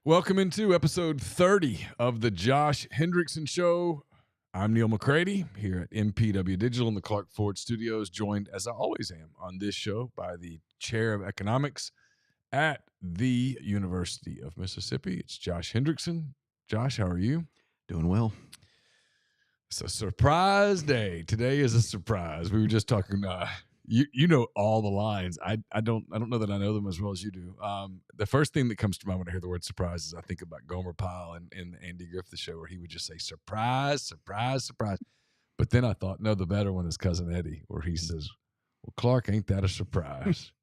Welcome into episode 30 of the Josh Hendrickson Show. I'm Neal McCready here at MPW Digital in the Clark Ford Studios, joined as I always am on this show by the Chair of Economics at the University of Mississippi. It's Josh Hendrickson. Josh, how are you? Doing well. It's a surprise day. Today is a surprise. We were just talking. You know all the lines. I don't know that I know them as well as you do. The first thing that comes to mind when I hear the word surprise is I think about Gomer Pyle in the Andy Griffith Show, where he would just say surprise, surprise, surprise. But then I thought, no, the better one is Cousin Eddie, where he says, "Well, Clark, ain't that a surprise?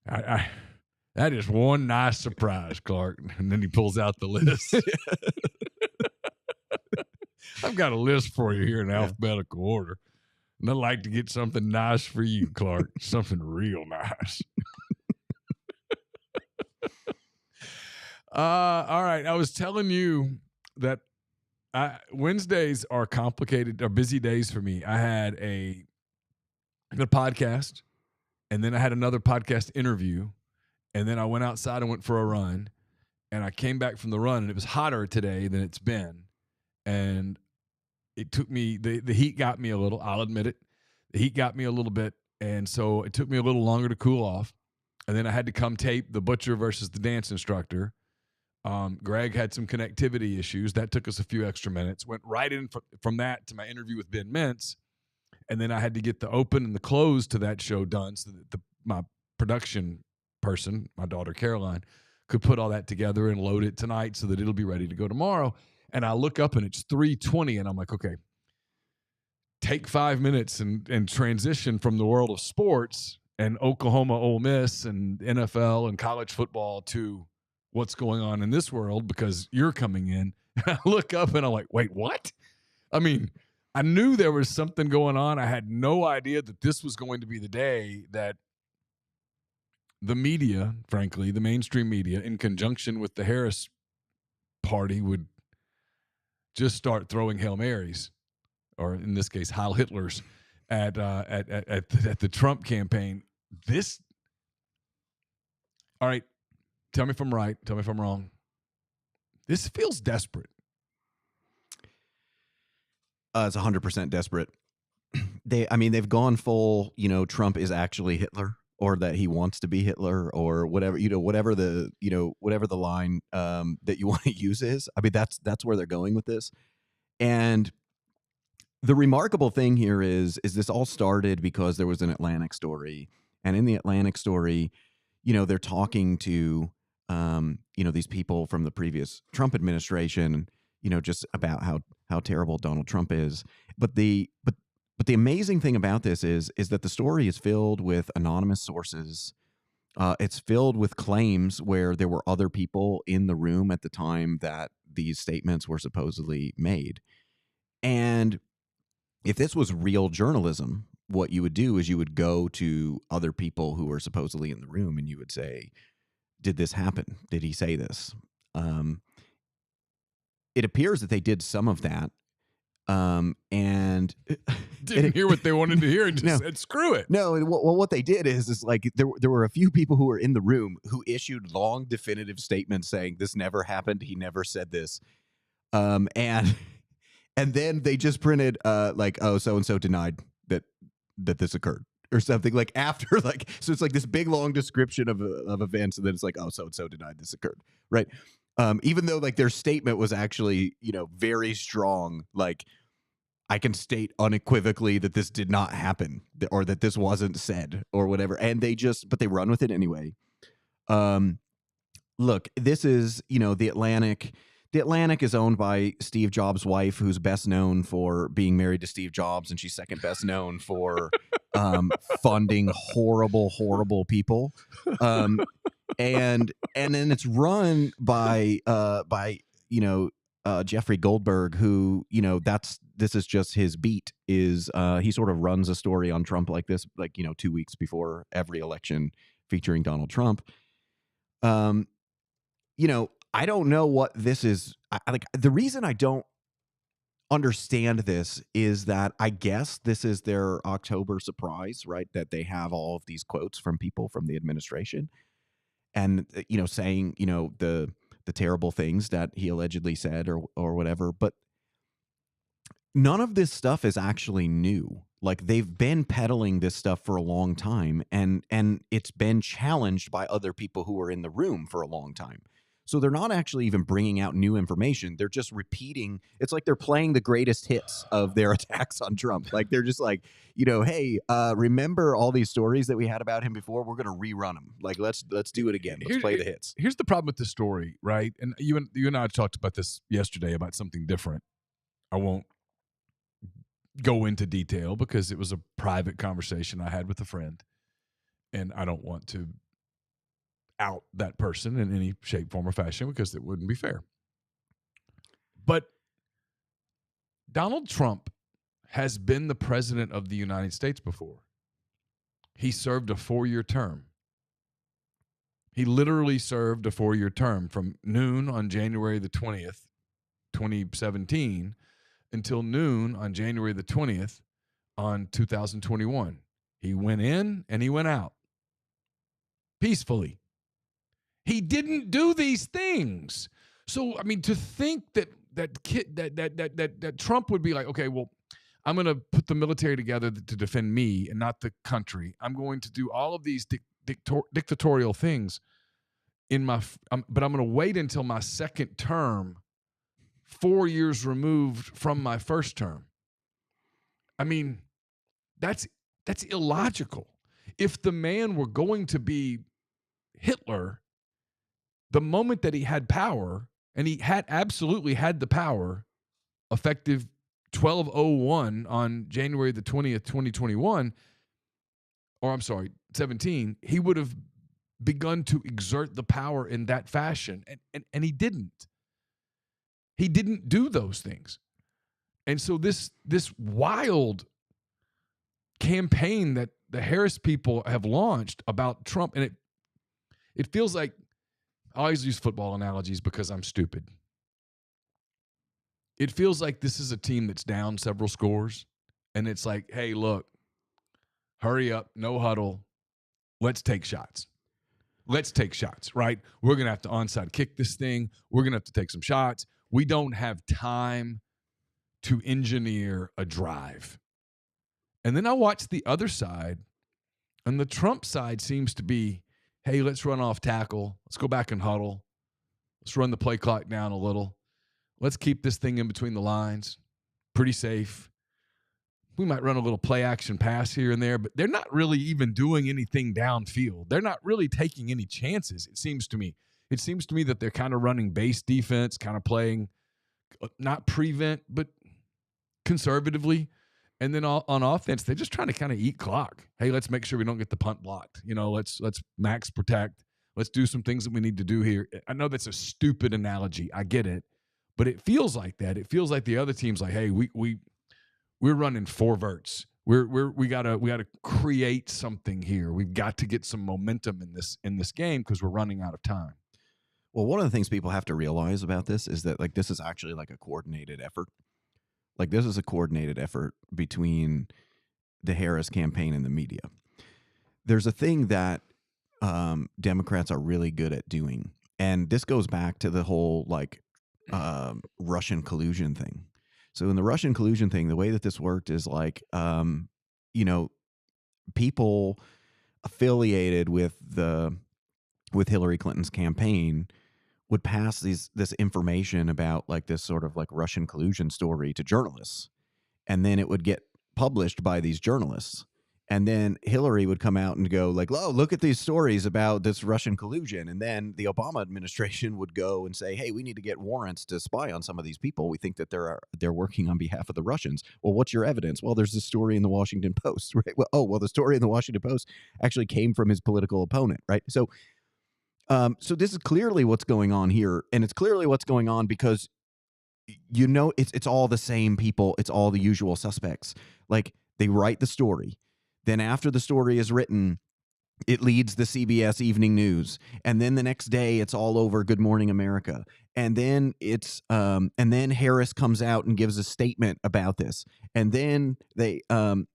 That is one nice surprise, Clark." And then he pulls out the list. I've got a list for you here in alphabetical order. And I'd like to get something nice for you, Clark. Something real nice. All right. I was telling you that Wednesdays are complicated, are busy days for me. I had a podcast, and then I had another podcast interview, and then I went outside and went for a run, and I came back from the run, and it was hotter today than it's been. And it took me, the heat got me a little, I'll admit it. The heat got me a little bit, and so it took me a little longer to cool off. And then I had to come tape the butcher versus the dance instructor. Greg had some connectivity issues. That took us a few extra minutes. Went right in from that to my interview with Ben Mintz. And then I had to get the open and the close to that show done so that my production person, my daughter Caroline, could put all that together and load it tonight so that it'll be ready to go tomorrow. And I look up and it's 3:20, and I'm like, okay, take 5 minutes and transition from the world of sports and Oklahoma, Ole Miss, and NFL and college football to what's going on in this world, because you're coming in. I look up and I'm like, wait, what? I mean, I knew there was something going on. I had no idea that this was going to be the day that the media, frankly, the mainstream media, in conjunction with the Harris party, would just start throwing Hail Marys, or in this case, Heil Hitlers, at the Trump campaign. All right, tell me if I'm right, tell me if I'm wrong. This feels desperate. It's 100% desperate. They've gone full, Trump is actually Hitler, or that he wants to be Hitler, or whatever, whatever the line that you want to use is. I mean, that's where they're going with this. And the remarkable thing here is this all started because there was an Atlantic story. And in the Atlantic story, they're talking to, these people from the previous Trump administration, just about how terrible Donald Trump is. But the amazing thing about this is that the story is filled with anonymous sources. It's filled with claims where there were other people in the room at the time that these statements were supposedly made. And if this was real journalism, what you would do is you would go to other people who were supposedly in the room and you would say, did this happen? Did he say this? It appears that they did some of that. And didn't hear what they wanted to hear and just said, screw it. No, well, what they did is like there were a few people who were in the room who issued long definitive statements saying this never happened. He never said this. And then they just printed like, oh, so-and-so denied that this occurred or something, like after, like, so it's like this big long description of events. And then it's like, oh, so-and-so denied this occurred. Right. Even though like their statement was actually, very strong, like I can state unequivocally that this did not happen or that this wasn't said or whatever. And but they run with it anyway. Look, this is, the Atlantic. The Atlantic is owned by Steve Jobs' wife, who's best known for being married to Steve Jobs, and she's second best known for funding horrible, horrible people. And then it's run by Jeffrey Goldberg, who this is just his beat. Is he sort of runs a story on Trump like this, like 2 weeks before every election featuring Donald Trump. I don't know what this is. The reason I don't understand this is that I guess this is their October surprise, right? That they have all of these quotes from people from the administration and, saying, the the terrible things that he allegedly said or whatever. But none of this stuff is actually new. Like, they've been peddling this stuff for a long time, and it's been challenged by other people who were in the room for a long time. So they're not actually even bringing out new information. They're just repeating. It's like they're playing the greatest hits of their attacks on Trump. Like, they're just like, hey, remember all these stories that we had about him before? We're going to rerun them. Like, let's do it again. Let's play the hits. Here's the problem with this story, right? And you and I talked about this yesterday about something different. I won't go into detail because it was a private conversation I had with a friend, and I don't want to out that person in any shape, form, or fashion because it wouldn't be fair. But Donald Trump has been the president of the United States before. He served a 4-year term. He literally served a 4-year term from noon on January the 20th, 2017, until noon on January the 20th on 2021. He went in and he went out peacefully. He didn't do these things. So, I mean, to think that Trump would be like, okay, well, I'm going to put the military together to defend me and not the country. I'm going to do all of these dictatorial things but I'm going to wait until my second term, 4 years removed from my first term. I mean, that's illogical. If the man were going to be Hitler, the moment that he had power, and he had absolutely had the power, effective 12/01 on January the 20th, 2021, or I'm sorry, 17, he would have begun to exert the power in that fashion, and he didn't. He didn't do those things. And so this wild campaign that the Harris people have launched about Trump, and it feels like, I always use football analogies because I'm stupid. It feels like this is a team that's down several scores, and it's like, hey, look, hurry up, no huddle, let's take shots. Let's take shots, right? We're going to have to onside kick this thing. We're going to have to take some shots. We don't have time to engineer a drive. And then I watch the other side, and the Trump side seems to be, hey, let's run off tackle. Let's go back and huddle. Let's run the play clock down a little. Let's keep this thing in between the lines. Pretty safe. We might run a little play action pass here and there, but they're not really even doing anything downfield. They're not really taking any chances, it seems to me. It seems to me that they're kind of running base defense, kind of playing not prevent, but conservatively. And then on offense, they're just trying to kind of eat clock. Hey, let's make sure we don't get the punt blocked. Let's max protect. Let's do some things that we need to do here. I know that's a stupid analogy. I get it. But it feels like that. It feels like the other team's like, hey, we're running 4 verts. We gotta create something here. We've got to get some momentum in this game because we're running out of time. Well, one of the things people have to realize about this is that, like, this is actually like a coordinated effort. Like, this is a coordinated effort between the Harris campaign and the media. There's a thing that Democrats are really good at doing, and this goes back to the whole Russian collusion thing. So in the Russian collusion thing, the way that this worked is like, people affiliated with Hillary Clinton's campaign would pass this information about like this sort of like Russian collusion story to journalists, and then it would get published by these journalists. And then Hillary would come out and go like, oh, look at these stories about this Russian collusion. And then the Obama administration would go and say, hey, we need to get warrants to spy on some of these people. We think that they're working on behalf of the Russians. Well, what's your evidence? Well, there's this story in the Washington Post, right? Well, the story in the Washington Post actually came from his political opponent, right? So this is clearly what's going on here. And it's clearly what's going on because, it's all the same people. It's all the usual suspects. Like, they write the story. Then after the story is written, it leads the CBS Evening News, and then the next day it's all over Good Morning America, and then and then Harris comes out and gives a statement about this, and then they, and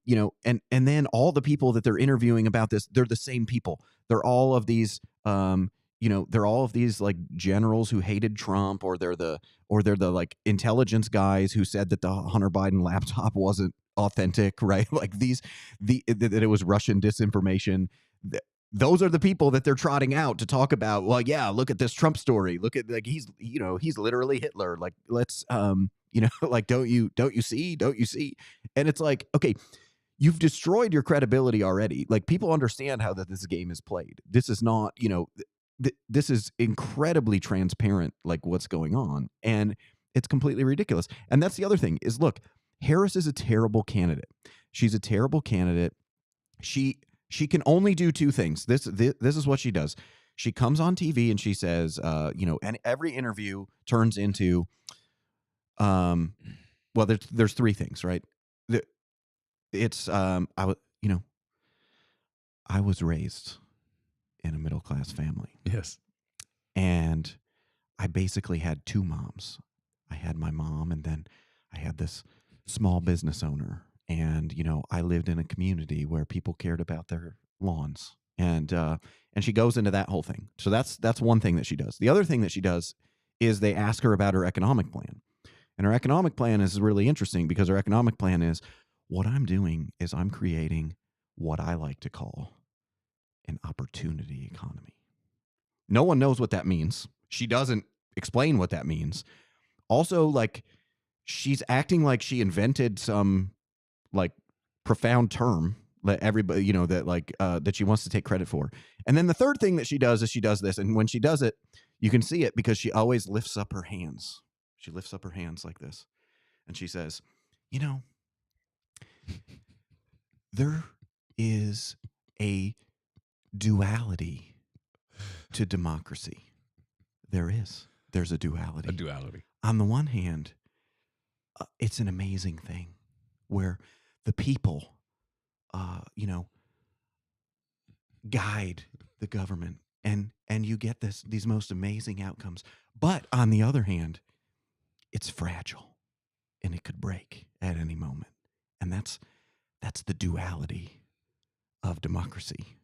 then all the people that they're interviewing about this, they're the same people. They're all of these, they're all of these like generals who hated Trump, or they're the like intelligence guys who said that the Hunter Biden laptop wasn't authentic, right? Like that it was Russian disinformation. Those are the people that they're trotting out to talk about. Well, yeah, look at this Trump story. Look at, like, he's literally Hitler. Like, let's like, don't you see? And it's like, okay, you've destroyed your credibility already. Like, people understand how that this game is played. This is not, this is incredibly transparent, like what's going on, and it's completely ridiculous. And that's the other thing is, look, Harris is a terrible candidate. She's a terrible candidate. She can only do two things. This is what she does. She comes on TV and she says, and every interview turns into, well, there's three things, right? It's I was raised in a middle class family. Yes, and I basically had two moms. I had my mom, and then I had this small business owner. And, I lived in a community where people cared about their lawns. And she goes into that whole thing. So that's one thing that she does. The other thing that she does is they ask her about her economic plan. And her economic plan is really interesting, because her economic plan is, what I'm doing is I'm creating what I like to call an opportunity economy. No one knows what that means. She doesn't explain what that means. Also, like, she's acting like she invented some like profound term that everybody, that she wants to take credit for. And then the third thing that she does is she does this. And when she does it, you can see it because she always lifts up her hands. She lifts up her hands like this. And she says, there is a duality to democracy. There's a duality. A duality. On the one hand, it's an amazing thing where the people, guide the government, and you get these most amazing outcomes. But on the other hand, it's fragile, and it could break at any moment. And that's the duality of democracy.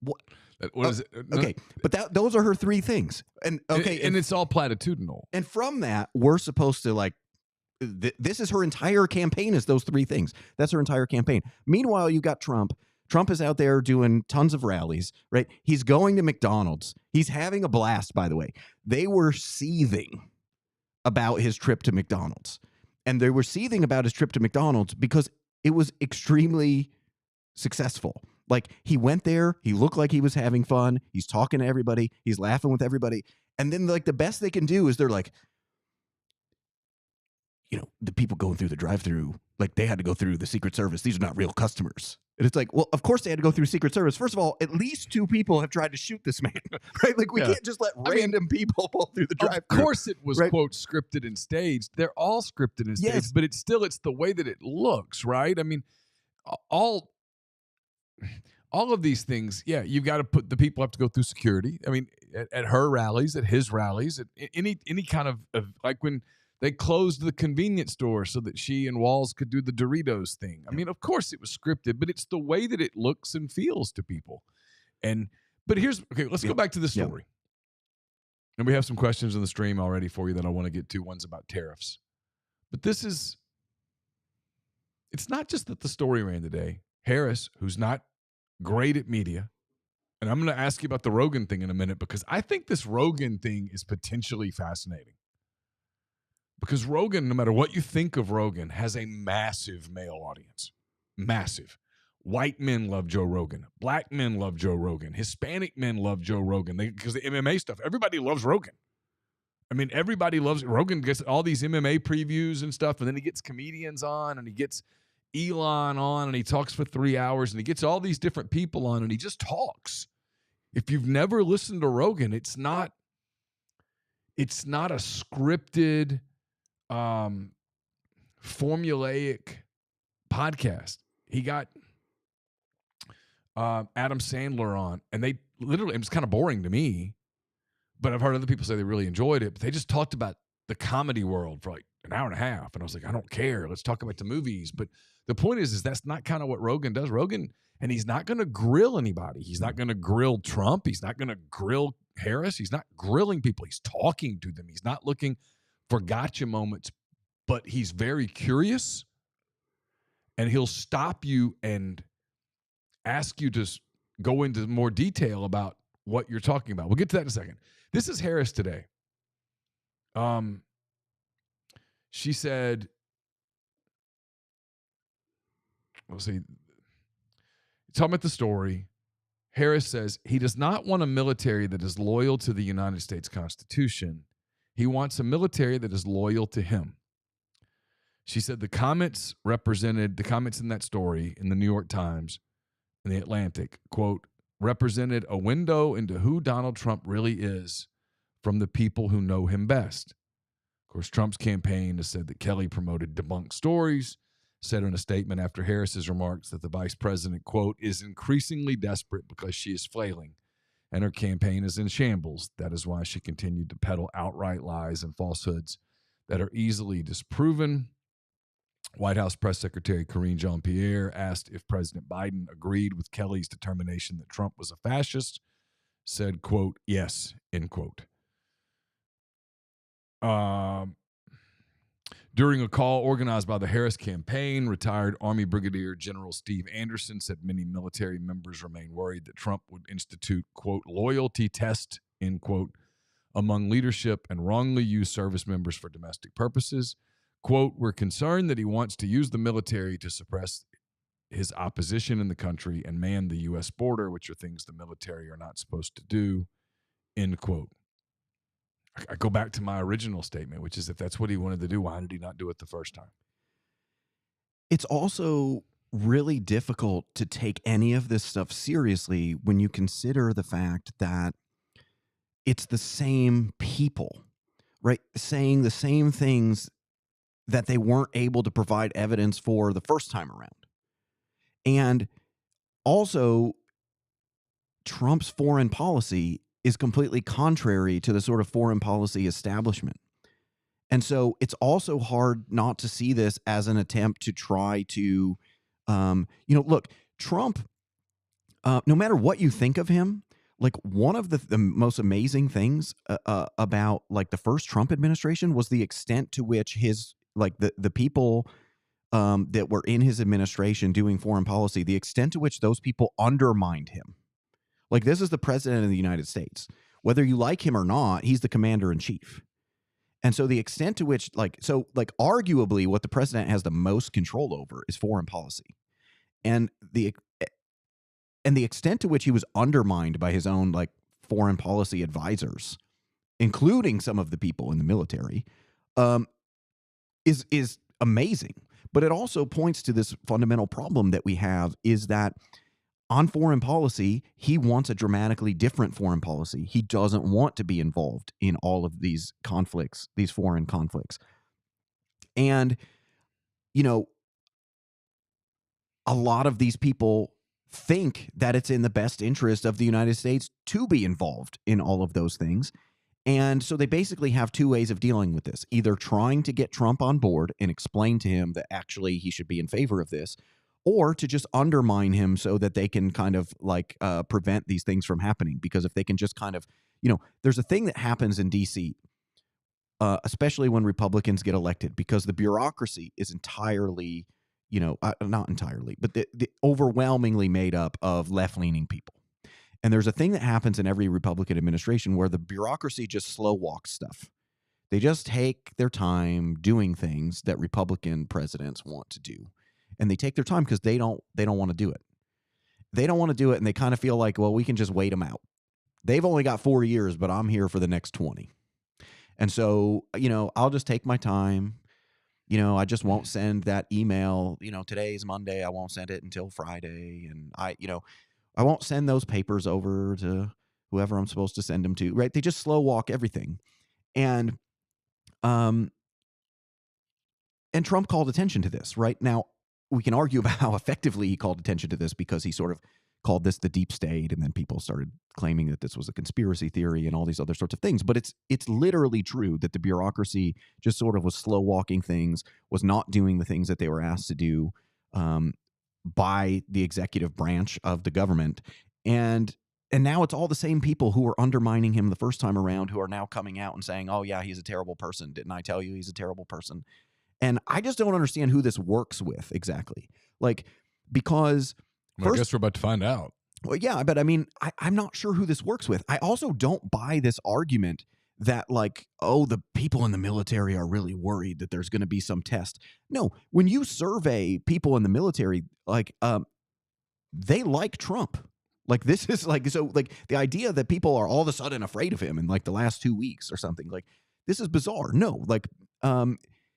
What is it? Okay, but those are her three things. And okay, and it's all platitudinal. And from that, we're supposed to, like, this is her entire campaign, is those three things. That's her entire campaign. Meanwhile, you got Trump. Trump is out there doing tons of rallies, right? He's going to McDonald's. He's having a blast, by the way. They were seething about his trip to McDonald's. And they were seething about his trip to McDonald's because it was extremely successful. Like, he went there, he looked like he was having fun, he's talking to everybody, he's laughing with everybody. And then, like, the best they can do is they're like, the people going through the drive-thru, like, they had to go through the Secret Service. These are not real customers. And it's like, well, of course they had to go through Secret Service. First of all, at least two people have tried to shoot this man, right? Like, we can't just let random people pull through the drive-thru. Of course it was, quote, scripted and staged. They're all scripted and staged, but it's the way that it looks, right? I mean, all of these things, you've got to put, the people have to go through security. I mean, at her rallies, at his rallies, at any kind of like when they closed the convenience store so that she and Walls could do the Doritos thing. I mean, of course it was scripted, but it's the way that it looks and feels to people. But let's go back to the story. And we have some questions in the stream already for you that I want to get to. One's about tariffs. But it's not just that the story ran today. Harris, who's not great at media, and I'm going to ask you about the Rogan thing in a minute, because I think this Rogan thing is potentially fascinating. Because Rogan, no matter what you think of Rogan, has a massive male audience. Massive. White men love Joe Rogan. Black men love Joe Rogan. Hispanic men love Joe Rogan. Because the MMA stuff, everybody loves Rogan. I mean, everybody loves Rogan. Gets all these MMA previews and stuff, and then he gets comedians on, and he gets Elon on, and he talks for 3 hours, and he gets all these different people on, and he just talks. If you've never listened to Rogan, it's not a scripted, formulaic podcast. He got Adam Sandler on, and it was kind of boring to me, but I've heard other people say they really enjoyed it. But they just talked about the comedy world for like an hour and a half. And I was like, I don't care. Let's talk about the movies. But the point is that's not kind of what Rogan does. Rogan, and he's not going to grill anybody. He's not going to grill Trump. He's not going to grill Harris. He's not grilling people. He's talking to them. He's not looking for gotcha moments, but he's very curious, and he'll stop you and ask you to go into more detail about what you're talking about. We'll get to that in a second. This is Harris today. She said, let's see, talking about the story, Harris says he does not want a military that is loyal to the United States Constitution. He wants a military that is loyal to him. She said the comments in that story in the New York Times and the Atlantic, quote, represented a window into who Donald Trump really is from the people who know him best. Of course, Trump's campaign has said that Kelly promoted debunked stories, said in a statement after Harris's remarks that the vice president, quote, is increasingly desperate because she is flailing and her campaign is in shambles. That is why she continued to peddle outright lies and falsehoods that are easily disproven. White House Press Secretary Karine Jean-Pierre asked if President Biden agreed with Kelly's determination that Trump was a fascist, said, quote, yes, end quote. During a call organized by the Harris campaign, retired Army Brigadier General Steve Anderson said many military members remain worried that Trump would institute, quote, loyalty test, end quote, among leadership and wrongly use service members for domestic purposes. Quote, we're concerned that he wants to use the military to suppress his opposition in the country and man the U.S. border, which are things the military are not supposed to do, end quote. I go back to my original statement, which is if that's what he wanted to do, why did he not do it the first time? It's also really difficult to take any of this stuff seriously when you consider the fact that it's the same people, right? Saying the same things that they weren't able to provide evidence for the first time around. And also, Trump's foreign policy is completely contrary to the sort of foreign policy establishment. And so it's also hard not to see this as an attempt to try to, look, Trump, no matter what you think of him, like one of the most amazing things about like the first Trump administration was the extent to which his, like the people that were in his administration doing foreign policy, the extent to which those people undermined him. Like, this is the president of the United States. Whether you like him or not, he's the commander in chief. And so the extent to which, arguably what the president has the most control over is foreign policy. And the extent to which he was undermined by his own, like, foreign policy advisors, including some of the people in the military, is amazing. But it also points to this fundamental problem that we have, is that on foreign policy, he wants a dramatically different foreign policy. He doesn't want to be involved in all of these conflicts, these foreign conflicts. And, a lot of these people think that it's in the best interest of the United States to be involved in all of those things. And so they basically have two ways of dealing with this, either trying to get Trump on board and explain to him that actually he should be in favor of this, or to just undermine him so that they can kind of prevent these things from happening. Because if they can just kind of, there's a thing that happens in D.C., especially when Republicans get elected, because the bureaucracy is entirely, not entirely, but the overwhelmingly made up of left-leaning people. And there's a thing that happens in every Republican administration where the bureaucracy just slow walks stuff. They just take their time doing things that Republican presidents want to do. And they take their time because they don't want to do it. They don't want to do it, and they kind of feel like, well, we can just wait them out. They've only got 4 years, but I'm here for the next 20. And so, I'll just take my time. I just won't send that email. Today's Monday. I won't send it until Friday. And I won't send those papers over to whoever I'm supposed to send them to, right? They just slow walk everything. And Trump called attention to this, right? Now, we can argue about how effectively he called attention to this, because he sort of called this the deep state, and then people started claiming that this was a conspiracy theory and all these other sorts of things. But it's literally true that the bureaucracy just sort of was slow walking things, was not doing the things that they were asked to do by the executive branch of the government. And now it's all the same people who were undermining him the first time around who are now coming out and saying, oh, yeah, he's a terrible person. Didn't I tell you he's a terrible person? And I just don't understand who this works with exactly. Like, because I guess we're about to find out. Well, yeah, but I mean, I'm not sure who this works with. I also don't buy this argument that, like, oh, the people in the military are really worried that there's going to be some test. No, when you survey people in the military, like, they like Trump. Like, this is like, so like the idea that people are all of a sudden afraid of him in like the last 2 weeks or something, like, this is bizarre. No, like,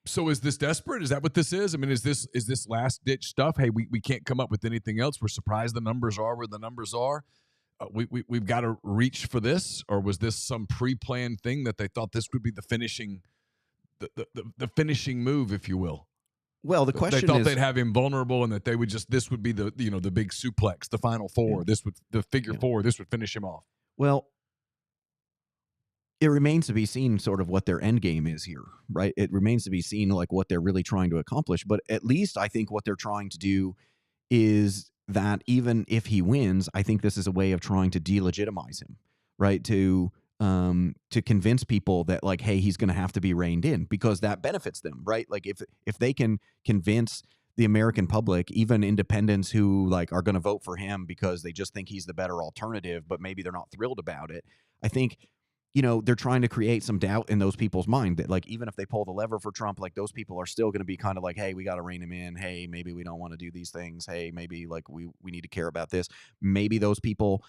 so is this desperate? Is that what this is? I mean, is this last ditch stuff? Hey, we can't come up with anything else. We're surprised the numbers are where the numbers are. We've got to reach for this, or was this some pre-planned thing that they thought this would be the finishing, the finishing move, if you will? Well, the question they thought is, they'd have him vulnerable, and that they would just, this would be the the big suplex, the final four. This would, the figure four. This would finish him off. Well, it remains to be seen sort of what their end game is here, right? It remains to be seen like what they're really trying to accomplish. But at least I think what they're trying to do is that even if he wins, I think this is a way of trying to delegitimize him, right? To convince people that, like, hey, he's going to have to be reined in, because that benefits them, right? Like, if they can convince the American public, even independents who like are going to vote for him because they just think he's the better alternative, but maybe they're not thrilled about it, I think, they're trying to create some doubt in those people's mind that, like, even if they pull the lever for Trump, like, those people are still going to be kind of like, hey, we got to rein him in. Hey, maybe we don't want to do these things. Hey, maybe like we need to care about this. Maybe those people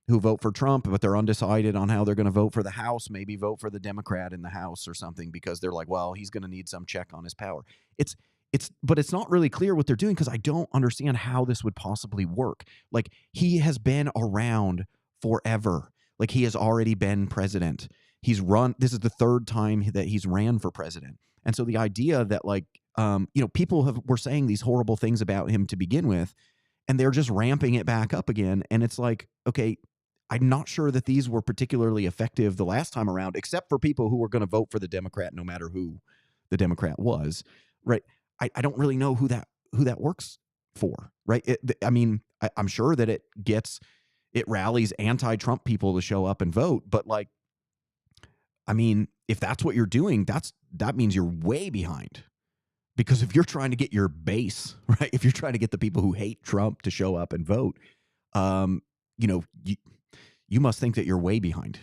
who vote for Trump, but they're undecided on how they're going to vote for the House, maybe vote for the Democrat in the House or something, because they're like, well, he's going to need some check on his power. But it's not really clear what they're doing, because I don't understand how this would possibly work. Like, he has been around forever. Like, he has already been president. He's run. This is the third time that he's ran for president. And so the idea that, like, people were saying these horrible things about him to begin with, and they're just ramping it back up again. And it's like, okay, I'm not sure that these were particularly effective the last time around, except for people who were going to vote for the Democrat, no matter who the Democrat was, right? I don't really know who that works for, right? I'm sure that it rallies anti-Trump people to show up and vote, but, like, I mean, if that's what you're doing, that means you're way behind. Because if you're trying to get your base, right, if you're trying to get the people who hate Trump to show up and vote, you must think that you're way behind.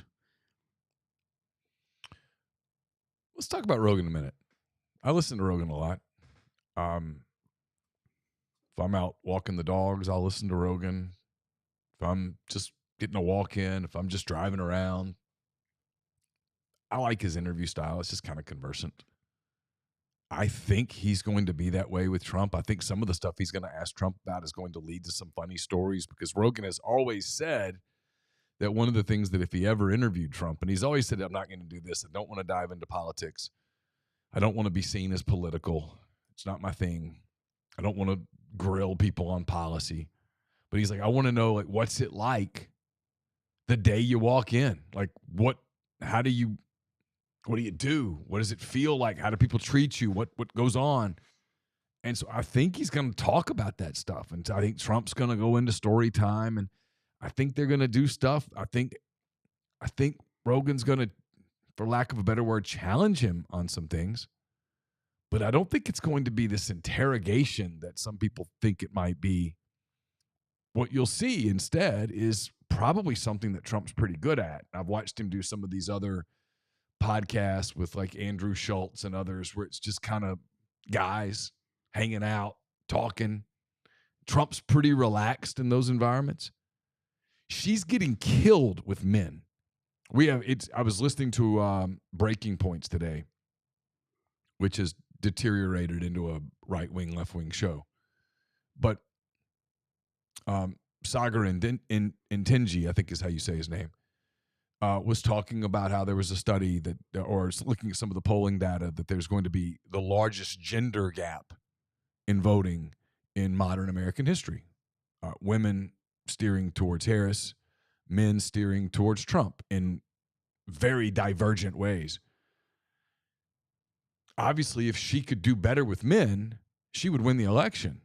Let's talk about Rogan a minute. I listen to Rogan a lot. If I'm out walking the dogs, I'll listen to Rogan. If I'm just getting a walk in, if I'm just driving around, I like his interview style. It's just kind of conversant. I think he's going to be that way with Trump. I think some of the stuff he's going to ask Trump about is going to lead to some funny stories, because Rogan has always said that one of the things that if he ever interviewed Trump, and he's always said, I'm not going to do this. I don't want to dive into politics. I don't want to be seen as political. It's not my thing. I don't want to grill people on policy. But he's like, I want to know, like, what's it like the day you walk in? Like, what do you do? What does it feel like? How do people treat you? What goes on? And so I think he's going to talk about that stuff. And so I think Trump's going to go into story time, and I think they're going to do stuff. I think Rogan's going to, for lack of a better word, challenge him on some things. But I don't think it's going to be this interrogation that some people think it might be. What you'll see instead is probably something that Trump's pretty good at. I've watched him do some of these other podcasts with, like, Andrew Schultz and others, where it's just kind of guys hanging out, talking. Trump's pretty relaxed in those environments. She's getting killed with men. I was listening to Breaking Points today, which has deteriorated into a right-wing, left-wing show. But Sagar Intenji, I think is how you say his name, was talking about how there was a study that, or looking at some of the polling data, that there's going to be the largest gender gap in voting in modern American history. Women steering towards Harris, men steering towards Trump in very divergent ways. Obviously, if she could do better with men, she would win the election.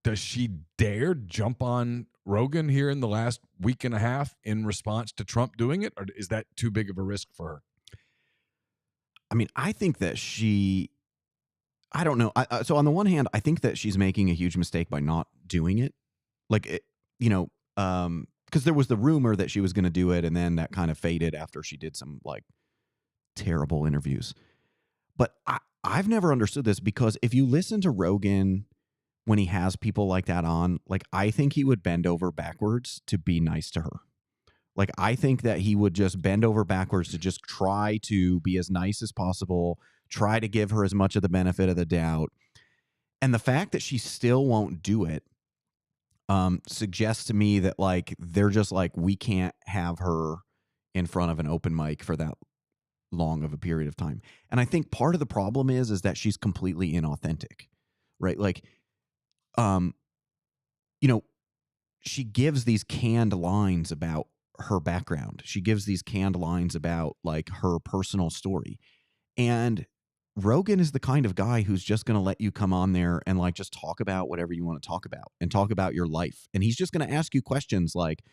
Does she dare jump on Rogan here in the last week and a half in response to Trump doing it? Or is that too big of a risk for her? I mean, I think that I don't know. So on the one hand, I think that she's making a huge mistake by not doing it. Like, because there was the rumor that she was going to do it, and then that kind of faded after she did some like terrible interviews. But I've never understood this, because if you listen to Rogan when he has people like that on, like, I think he would bend over backwards to be nice to her. Like, I think that he would just bend over backwards to just try to be as nice as possible, try to give her as much of the benefit of the doubt. And the fact that she still won't do it suggests to me that, like, they're just like, we can't have her in front of an open mic for that long of a period of time. And I think part of the problem is that she's completely inauthentic, right? Like, she gives these canned lines about her background. She gives these canned lines about like her personal story. And Rogan is the kind of guy who's just going to let you come on there and like just talk about whatever you want to talk about and talk about your life. And he's just going to ask you questions like,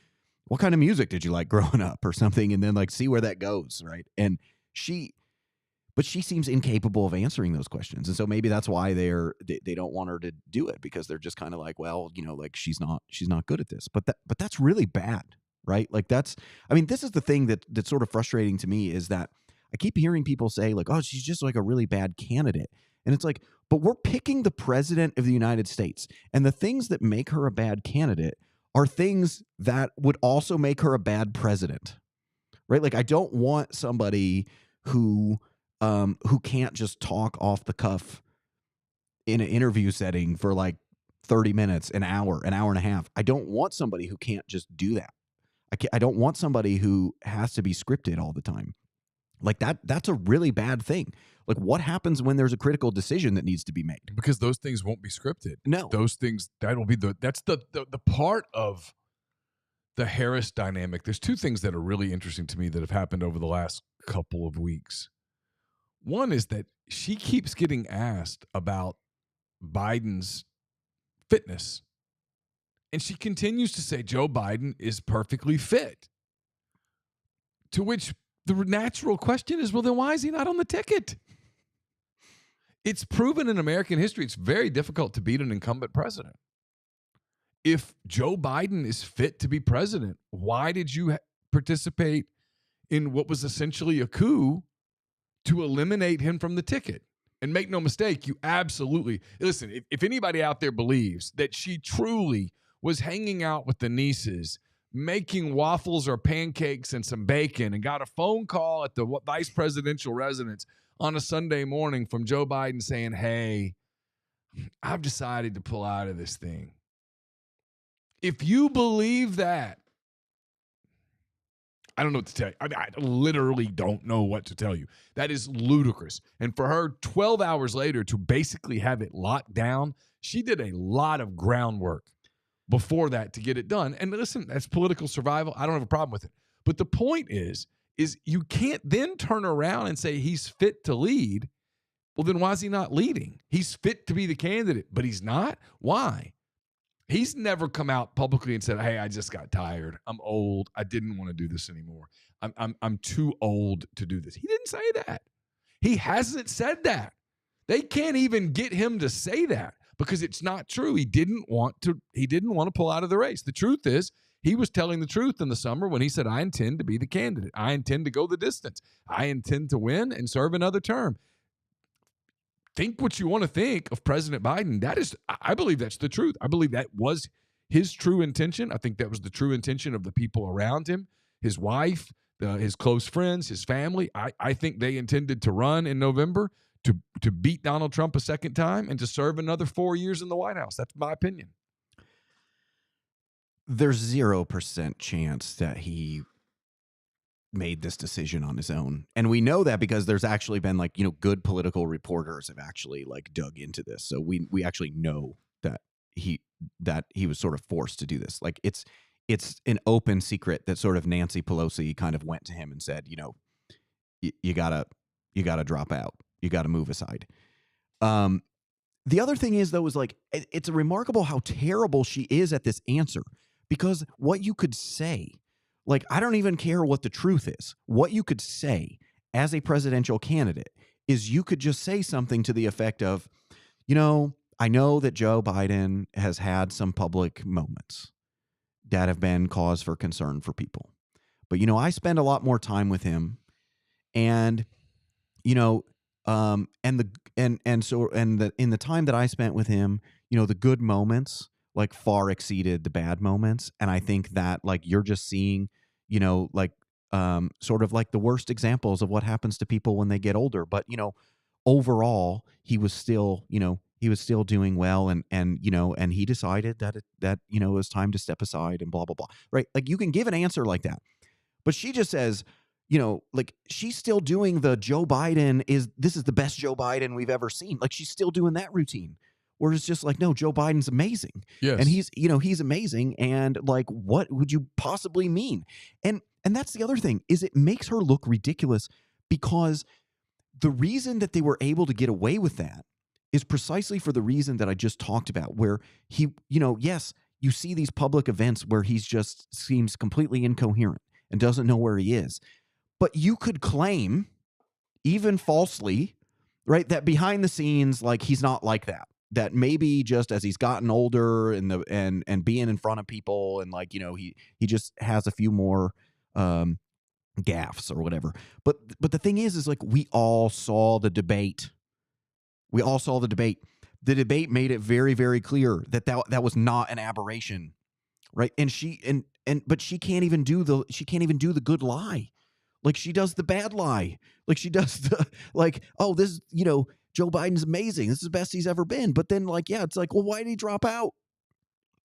what kind of music did you like growing up or something? And then like see where that goes. Right. And she seems incapable of answering those questions. And so maybe that's why they don't want her to do it, because they're just kind of like, well, like she's not good at this. But that's really bad, right? Like this is the thing that's sort of frustrating to me, is that I keep hearing people say like, oh, she's just like a really bad candidate. And it's like, but we're picking the president of the United States. And the things that make her a bad candidate are things that would also make her a bad president, right? Like, I don't want somebody who can't just talk off the cuff in an interview setting for like 30 minutes, an hour and a half. I don't want somebody who can't just do that. I don't want somebody who has to be scripted all the time. Like that's a really bad thing. Like, what happens when there's a critical decision that needs to be made? Because those things won't be scripted. No. Those things, that's the part of the Harris dynamic. There's two things that are really interesting to me that have happened over the last couple of weeks. One is that she keeps getting asked about Biden's fitness. And she continues to say Joe Biden is perfectly fit. To which the natural question is, well, then why is he not on the ticket? It's proven in American history it's very difficult to beat an incumbent president. If Joe Biden is fit to be president, why did you participate in what was essentially a coup to eliminate him from the ticket? And make no mistake, you absolutely listen. If anybody out there believes that she truly was hanging out with the nieces, making waffles or pancakes and some bacon, and got a phone call at the vice presidential residence on a Sunday morning from Joe Biden saying, "Hey, I've decided to pull out of this thing." If you believe that, I don't know what to tell you. I literally don't know what to tell you. That is ludicrous. And for her 12 hours later to basically have it locked down, she did a lot of groundwork before that to get it done. And listen, that's political survival. I don't have a problem with it. But the point is you can't then turn around and say he's fit to lead. Well, then why is he not leading? He's fit to be the candidate, but he's not? Why? He's never come out publicly and said, "Hey, I just got tired. I'm old. I didn't want to do this anymore. I'm too old to do this." He didn't say that. He hasn't said that. They can't even get him to say that because it's not true. He didn't want to pull out of the race. The truth is, he was telling the truth in the summer when he said, "I intend to be the candidate. I intend to go the distance. I intend to win and serve another term." Think what you want to think of President Biden. I believe that's the truth. I believe that was his true intention. I think that was the true intention of the people around him, his wife, his close friends, his family. I think they intended to run in November to beat Donald Trump a second time and to serve another 4 years in the White House. That's my opinion. There's 0% chance that he made this decision on his own. And we know that because there's actually been like, good political reporters have actually like dug into this. So we actually know that he was sort of forced to do this. Like it's it's an open secret that sort of Nancy Pelosi kind of went to him and said, you gotta drop out. You gotta move aside. The other thing is, though, is like, it's remarkable how terrible she is at this answer, because what you could say, like, I don't even care what the truth is. What you could say as a presidential candidate is you could just say something to the effect of, I know that Joe Biden has had some public moments that have been cause for concern for people. But, I spend a lot more time with him, and, in the time that I spent with him, the good moments like far exceeded the bad moments. And I think that, like, you're just seeing, sort of like the worst examples of what happens to people when they get older. But, overall, he was still doing well, and he decided that it was time to step aside and blah, blah, blah. Right. Like, you can give an answer like that, but she just says, like, she's still doing the Joe Biden this is the best Joe Biden we've ever seen. Like, she's still doing that routine, where it's just like, no, Joe Biden's amazing. Yes. And he's amazing. And, like, what would you possibly mean? And that's the other thing, is it makes her look ridiculous, because the reason that they were able to get away with that is precisely for the reason that I just talked about, where he, yes, you see these public events where he's just seems completely incoherent and doesn't know where he is. But you could claim, even falsely, right, that behind the scenes, like, he's not like that. That maybe just as he's gotten older and being in front of people, and, like, he just has a few more gaffes or whatever. But the thing is like, we all saw the debate. The debate made it very, very clear that was not an aberration, right? And but she can't even do the good lie. Like, she does the bad lie. Like, she does the, like, oh, this, Joe Biden's amazing. This is the best he's ever been. But then, like, yeah, it's like, well, why did he drop out?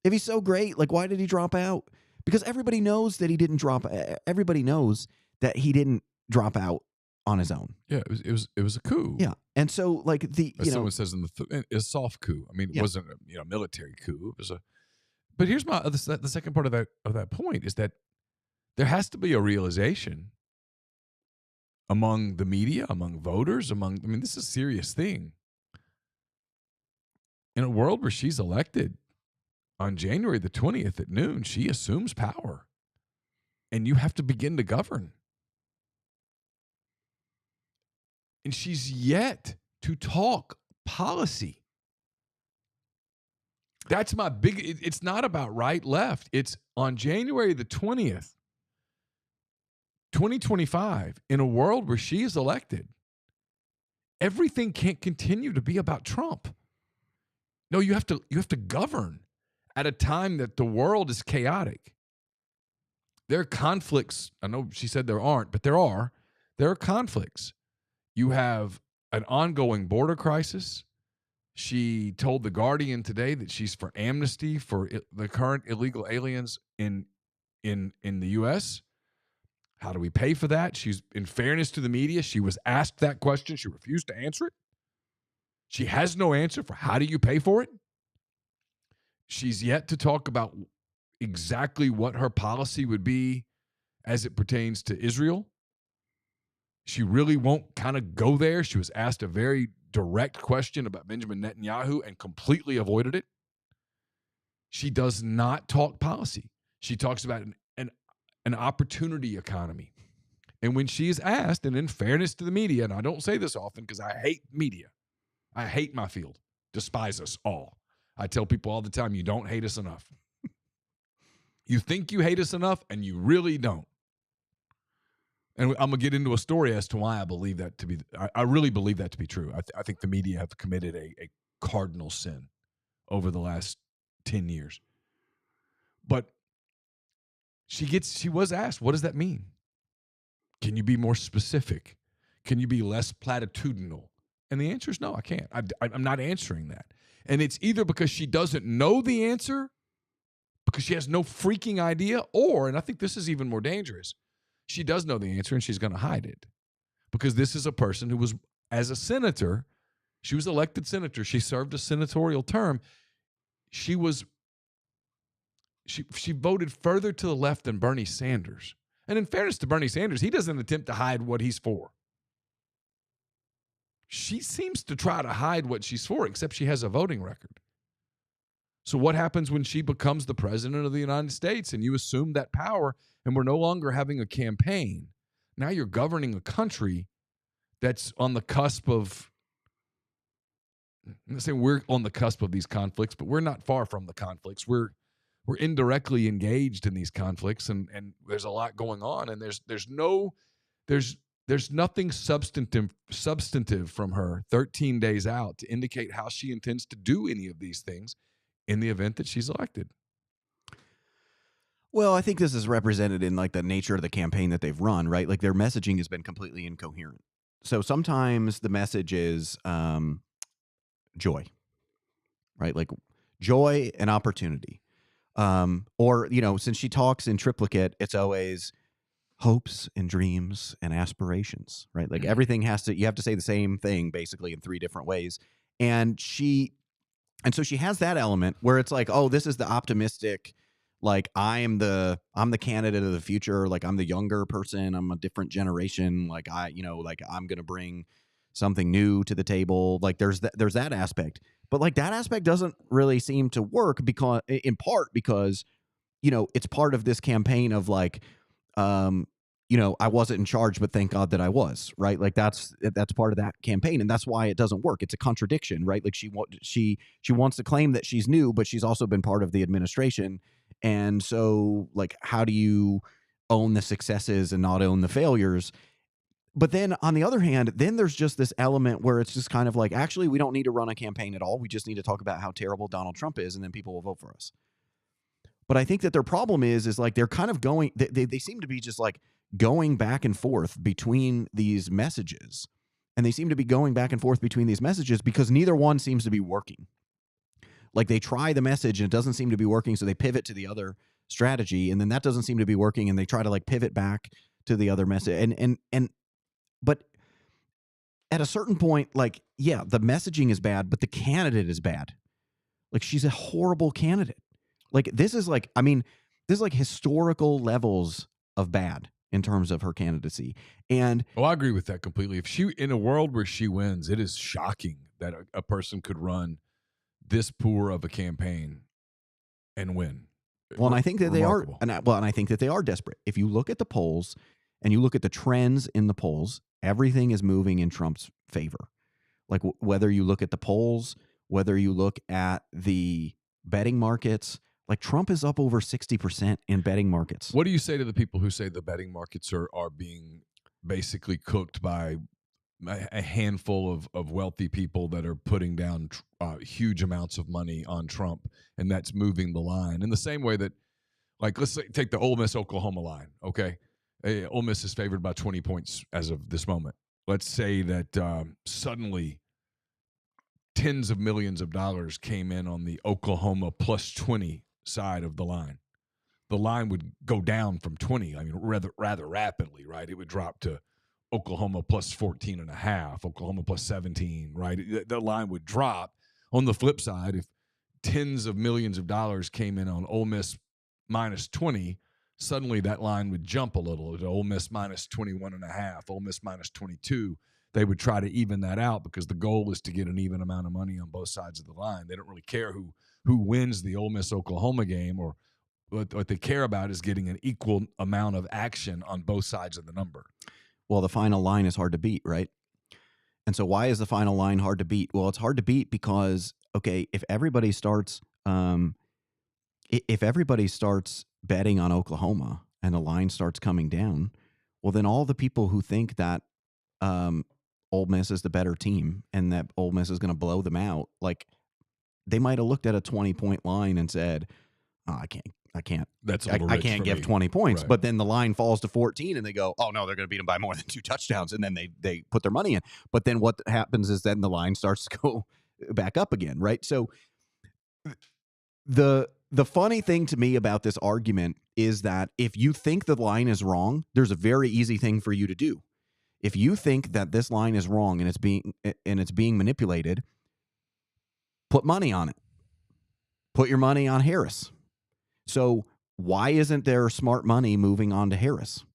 If he's so great, like, why did he drop out? Because everybody knows that he didn't drop. Everybody knows that he didn't drop out on his own. Yeah, it was a coup. Yeah, and so, like, as someone says a soft coup. I mean, it wasn't a military coup. It was a. But here's the second part of that point is that there has to be a realization among the media, among voters, this is a serious thing. In a world where she's elected on January the 20th at noon, she assumes power. And you have to begin to govern. And she's yet to talk policy. That's my it's not about right, left. It's on January the 20th, 2025, in a world where she is elected, everything can't continue to be about Trump. No, you have to govern at a time that the world is chaotic. There are conflicts. I know she said there aren't, but there are. There are conflicts. You have an ongoing border crisis. She told The Guardian today that she's for amnesty for the current illegal aliens in the U.S. How do we pay for that? She's, in fairness to the media, she was asked that question. She refused to answer it. She has no answer for how do you pay for it. She's yet to talk about exactly what her policy would be as it pertains to Israel. She really won't kind of go there. She was asked a very direct question about Benjamin Netanyahu and completely avoided it. She does not talk policy. She talks about an opportunity economy. And when she is asked, and in fairness to the media, and I don't say this often because I hate media. I hate my field. Despise us all. I tell people all the time, you don't hate us enough. You think you hate us enough, and you really don't. And I'm going to get into a story as to why I believe that to be, I really believe that to be true. I think the media have committed a cardinal sin over the last 10 years. But she was asked, what does that mean? Can you be more specific? Can you be less platitudinal? And the answer is no, I can't. I'm not answering that. And it's either because she doesn't know the answer, because she has no freaking idea, or, and I think this is even more dangerous, she does know the answer and she's going to hide it. Because this is a person who was, as a senator, she was elected senator. She served a senatorial term. She was she voted further to the left than Bernie Sanders. And in fairness to Bernie Sanders, he doesn't attempt to hide what he's for. She seems to try to hide what she's for, except she has a voting record. So what happens when she becomes the president of the United States and you assume that power and we're no longer having a campaign? Now you're governing a country that's on the cusp of, I'm not saying we're on the cusp of these conflicts, but we're not far from the conflicts. We're indirectly engaged in these conflicts, and there's a lot going on, and there's nothing substantive from her 13 days out to indicate how she intends to do any of these things in the event that she's elected. Well, I think this is represented in like the nature of the campaign that they've run, right? Like their messaging has been completely incoherent. So sometimes the message is joy, right? Like joy and opportunity. Or, you know, since she talks in triplicate, it's always hopes and dreams and aspirations, right? Like everything you have to say the same thing basically in 3 different ways. And so she has that element where it's like, oh, this is the optimistic, like I'm the candidate of the future. Like I'm the younger person. I'm a different generation. Like I'm going to bring something new to the table. Like there's that aspect, but like that aspect doesn't really seem to work in part because, you know, it's part of this campaign of like, you know, I wasn't in charge, but thank God that I was, right? Like that's part of that campaign. And that's why it doesn't work. It's a contradiction, right? Like she wants to claim that she's new, but she's also been part of the administration. And so like, how do you own the successes and not own the failures? But then on the other hand, then there's just this element where it's just kind of like, actually, we don't need to run a campaign at all. We just need to talk about how terrible Donald Trump is, and then people will vote for us. But I think that their problem is like they're kind of they seem to be just like going back and forth between these messages. And they seem to be going back and forth between these messages because neither one seems to be working. Like they try the message and it doesn't seem to be working, so they pivot to the other strategy, and then that doesn't seem to be working, and they try to like pivot back to the other message. But at a certain point, like, yeah, the messaging is bad, but the candidate is bad. Like she's a horrible candidate. Like this is like historical levels of bad in terms of her candidacy. And I agree with that completely. If she, in a world where she wins, it is shocking that a person could run this poor of a campaign and win. Well, and I think that they are, and I think that they are desperate. If you look at the polls and you look at the trends in the polls, everything is moving in Trump's favor. Like whether you look at the polls, whether you look at the betting markets, like Trump is up over 60% in betting markets. What do you say to the people who say the betting markets are being basically cooked by a handful of wealthy people that are putting down huge amounts of money on Trump, and that's moving the line in the same way that, like, let's take the Ole Miss Oklahoma line, okay? Ole Miss is favored by 20 points as of this moment. Let's say that suddenly tens of millions of dollars came in on the Oklahoma plus 20 side of the line. The line would go down from 20, I mean, rather rapidly, right? It would drop to Oklahoma plus 14.5, Oklahoma plus 17, right? The line would drop. On the flip side, if tens of millions of dollars came in on Ole Miss minus 20, suddenly that line would jump a little to Ole Miss minus 21.5, Ole Miss minus 22. They would try to even that out because the goal is to get an even amount of money on both sides of the line. They don't really care who wins the Ole Miss Oklahoma game, or what they care about is getting an equal amount of action on both sides of the number. Well, the final line is hard to beat, right? And so why is the final line hard to beat? Well, it's hard to beat because, okay, if everybody starts betting on Oklahoma and the line starts coming down, well, then all the people who think that Ole Miss is the better team and that Ole Miss is going to blow them out, like they might have looked at a 20-point line and said, oh, I can't. I can't give 20 points. Right. But then the line falls to 14 and they go, oh, no, they're going to beat them by more than 2 touchdowns. And then they put their money in. But then what happens is then the line starts to go back up again, right? So the funny thing to me about this argument is that if you think the line is wrong, there's a very easy thing for you to do. If you think that this line is wrong and it's being manipulated, put money on it. Put your money on Harris. So why isn't there smart money moving on to Harris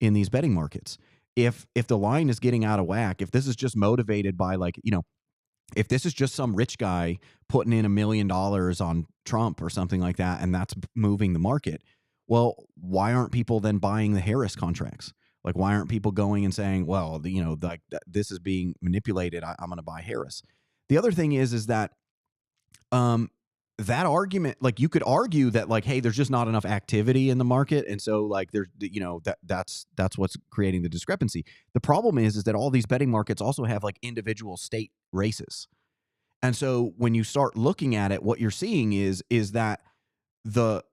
in these betting markets? If the line is getting out of whack, if this is just motivated by like, if this is just some rich guy putting in $1 million on Trump or something like that, and that's moving the market, well, why aren't people then buying the Harris contracts? Like, why aren't people going and saying, well, this is being manipulated, I'm going to buy Harris? The other thing is that that argument, like, you could argue that, like, hey, there's just not enough activity in the market, and so like there's that's what's creating the discrepancy. The problem is that all these betting markets also have like individual state races, and so when you start looking at it, what you're seeing is that the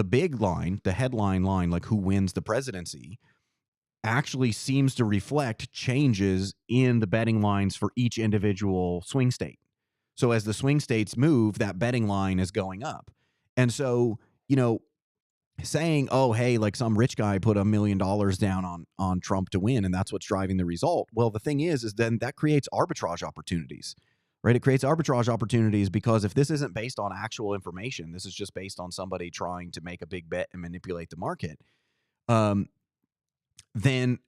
big line, the headline line, like who wins the presidency, actually seems to reflect changes in the betting lines for each individual swing state. So as the swing states move, that betting line is going up. And so, saying, oh, hey, like some rich guy put $1 million down on Trump to win, and that's what's driving the result. Well, the thing is then that creates arbitrage opportunities, right? It creates arbitrage opportunities because if this isn't based on actual information, this is just based on somebody trying to make a big bet and manipulate the market, then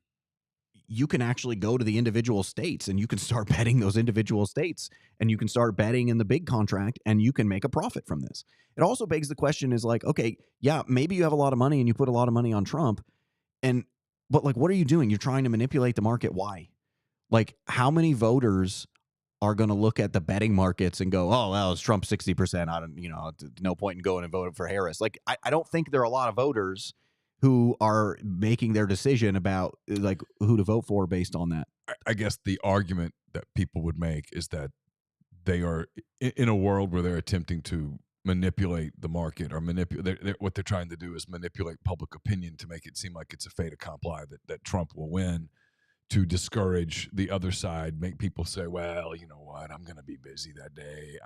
you can actually go to the individual states and you can start betting those individual states, and you can start betting in the big contract, and you can make a profit from this. It also begs the question is like, okay, yeah, maybe you have a lot of money and you put a lot of money on Trump, but like, what are you doing? You're trying to manipulate the market. Why? Like, how many voters are going to look at the betting markets and go, oh, well, it's Trump 60%. I don't, no point in going and voting for Harris. Like, I don't think there are a lot of voters who are making their decision about like who to vote for based on that. I guess the argument that people would make is that they are in a world where they're attempting to manipulate the market, or what they're trying to do is manipulate public opinion to make it seem like it's a fait accompli that Trump will win, to discourage the other side, make people say, well, you know what, I'm going to be busy that day.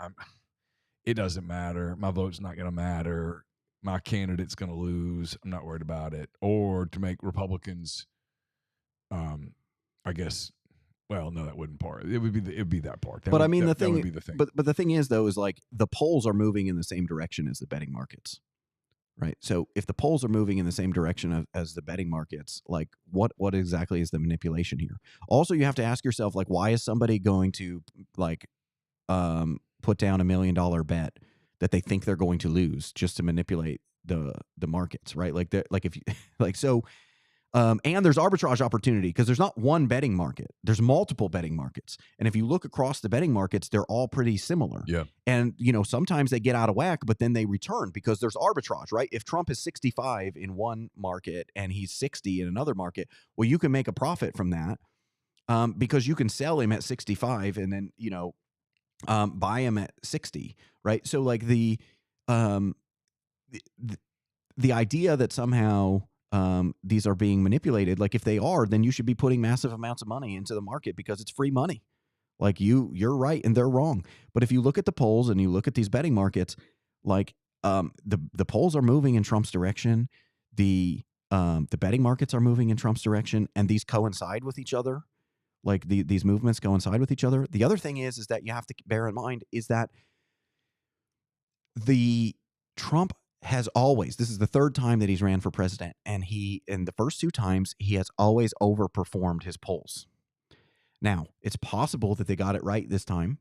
It doesn't matter. My vote's not going to matter. My candidate's going to lose. I'm not worried about it. Or to make Republicans, I guess, well, no, that wouldn't part. It would be that part. But I mean, that would be the thing. But the thing is, though, is like the polls are moving in the same direction as the betting markets, right? So if the polls are moving in the same direction as the betting markets, like what exactly is the manipulation here? Also, you have to ask yourself, like, why is somebody going to like put down $1 million bet that they think they're going to lose just to manipulate the markets, right? Like if you like so. And there's arbitrage opportunity because there's not one betting market. There's multiple betting markets. And if you look across the betting markets, they're all pretty similar. Yeah. And, sometimes they get out of whack, but then they return because there's arbitrage, right? If Trump is 65 in one market and he's 60 in another market, well, you can make a profit from that because you can sell him at 65 and then, buy him at 60, right? So like the idea that somehow these are being manipulated, like if they are, then you should be putting massive amounts of money into the market because it's free money. Like you're right and they're wrong. But if you look at the polls and you look at these betting markets, like the polls are moving in Trump's direction. The betting markets are moving in Trump's direction, and these coincide with each other. Like these movements coincide with each other. The other thing is that you have to bear in mind is that the Trump has always, this is the third time that he's ran for president, and in the first two times, he has always overperformed his polls. Now, it's possible that they got it right this time.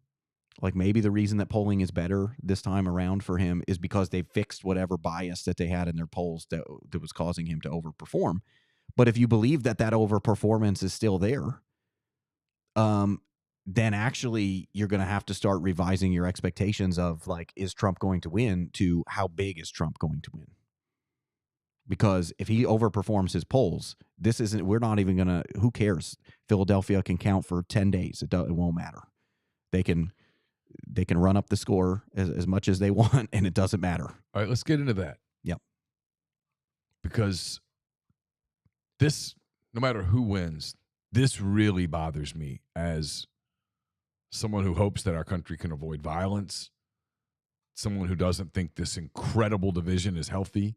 Like maybe the reason that polling is better this time around for him is because they fixed whatever bias that they had in their polls that was causing him to overperform. But if you believe that overperformance is still there, then actually you're going to have to start revising your expectations of like, is Trump going to win, to how big is Trump going to win? Because if he overperforms his polls, we're not even going to, who cares? Philadelphia can count for 10 days. It won't matter. They can run up the score as much as they want, and it doesn't matter. All right, let's get into that. Yep. Because this, no matter who wins, this really bothers me as someone who hopes that our country can avoid violence, someone who doesn't think this incredible division is healthy.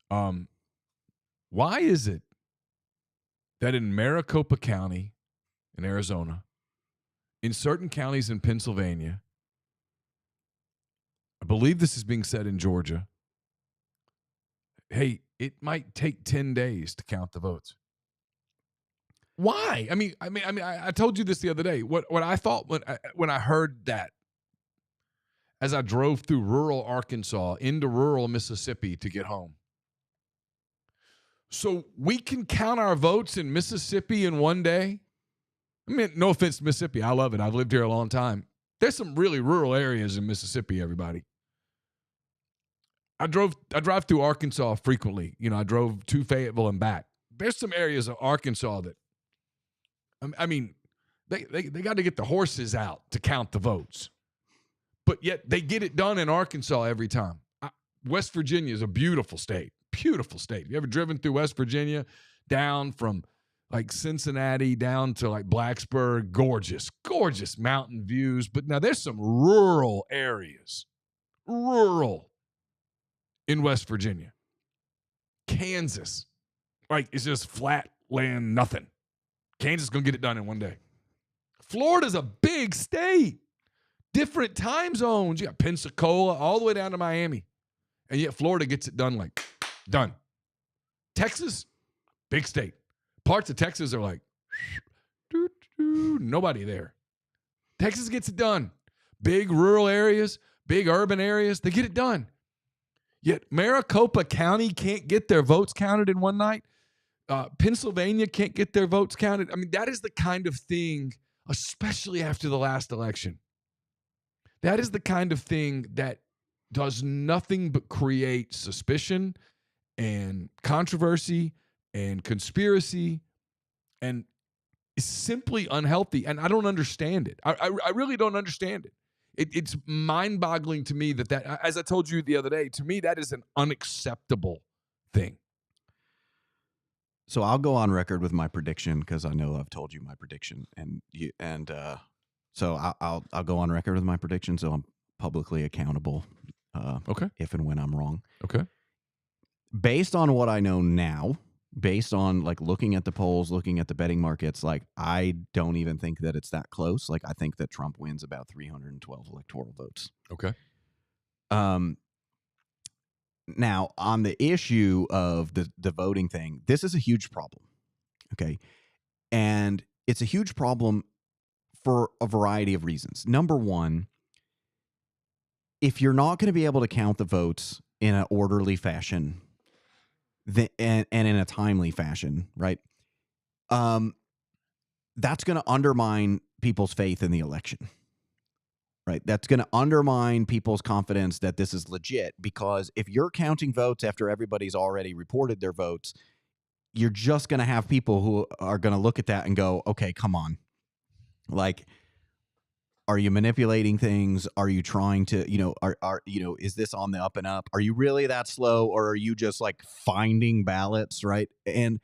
Why is it that in Maricopa County in Arizona, in certain counties in Pennsylvania, I believe this is being said in Georgia, hey, it might take 10 days to count the votes. Why? I told you this the other day. What I thought when I heard that, as I drove through rural Arkansas into rural Mississippi to get home. So we can count our votes in Mississippi in one day? I mean, no offense to Mississippi. I love it. I've lived here a long time. There's some really rural areas in Mississippi, everybody. I drive through Arkansas frequently. You know, I drove to Fayetteville and back. There's some areas of Arkansas that, I mean, they got to get the horses out to count the votes. But yet they get it done in Arkansas every time. West Virginia is a beautiful state. Beautiful state. You ever driven through West Virginia down from like Cincinnati down to like Blacksburg? Gorgeous, gorgeous mountain views. But now there's some rural areas. Rural in West Virginia. Kansas. Like it's just flat land, nothing. Kansas is going to get it done in one day. Florida's a big state. Different time zones. You got Pensacola all the way down to Miami. And yet Florida gets it done like, done. Texas, big state. Parts of Texas are like, nobody there. Texas gets it done. Big rural areas, big urban areas, they get it done. Yet Maricopa County can't get their votes counted in one night. Pennsylvania can't get their votes counted. I mean, that is the kind of thing, especially after the last election. That is the kind of thing that does nothing but create suspicion and controversy and conspiracy and is simply unhealthy. And I don't understand it. I really don't understand it. It's mind-boggling to me that, as I told you the other day, to me, that is an unacceptable thing. So I'll go on record with my prediction because I know I've told you my prediction, so I'll go on record with my prediction, so I'm publicly accountable. Okay. If and when I'm wrong. Okay. Based on what I know now, based on like looking at the polls, looking at the betting markets, like I don't even think that it's that close. Like I think that Trump wins about 312 electoral votes. Okay. Now on the issue of the voting thing, this is a huge problem. Okay. And it's a huge problem for a variety of reasons. Number one, if you're not going to be able to count the votes in an orderly fashion and in a timely fashion, right? That's going to undermine people's faith in the election, right? That's going to undermine people's confidence that this is legit, because if you're counting votes after everybody's already reported their votes, you're just going to have people who are going to look at that and go, okay, come on. Like, are you manipulating things? Are you trying to, is this on the up and up? Are you really that slow, or are you just like finding ballots, right? And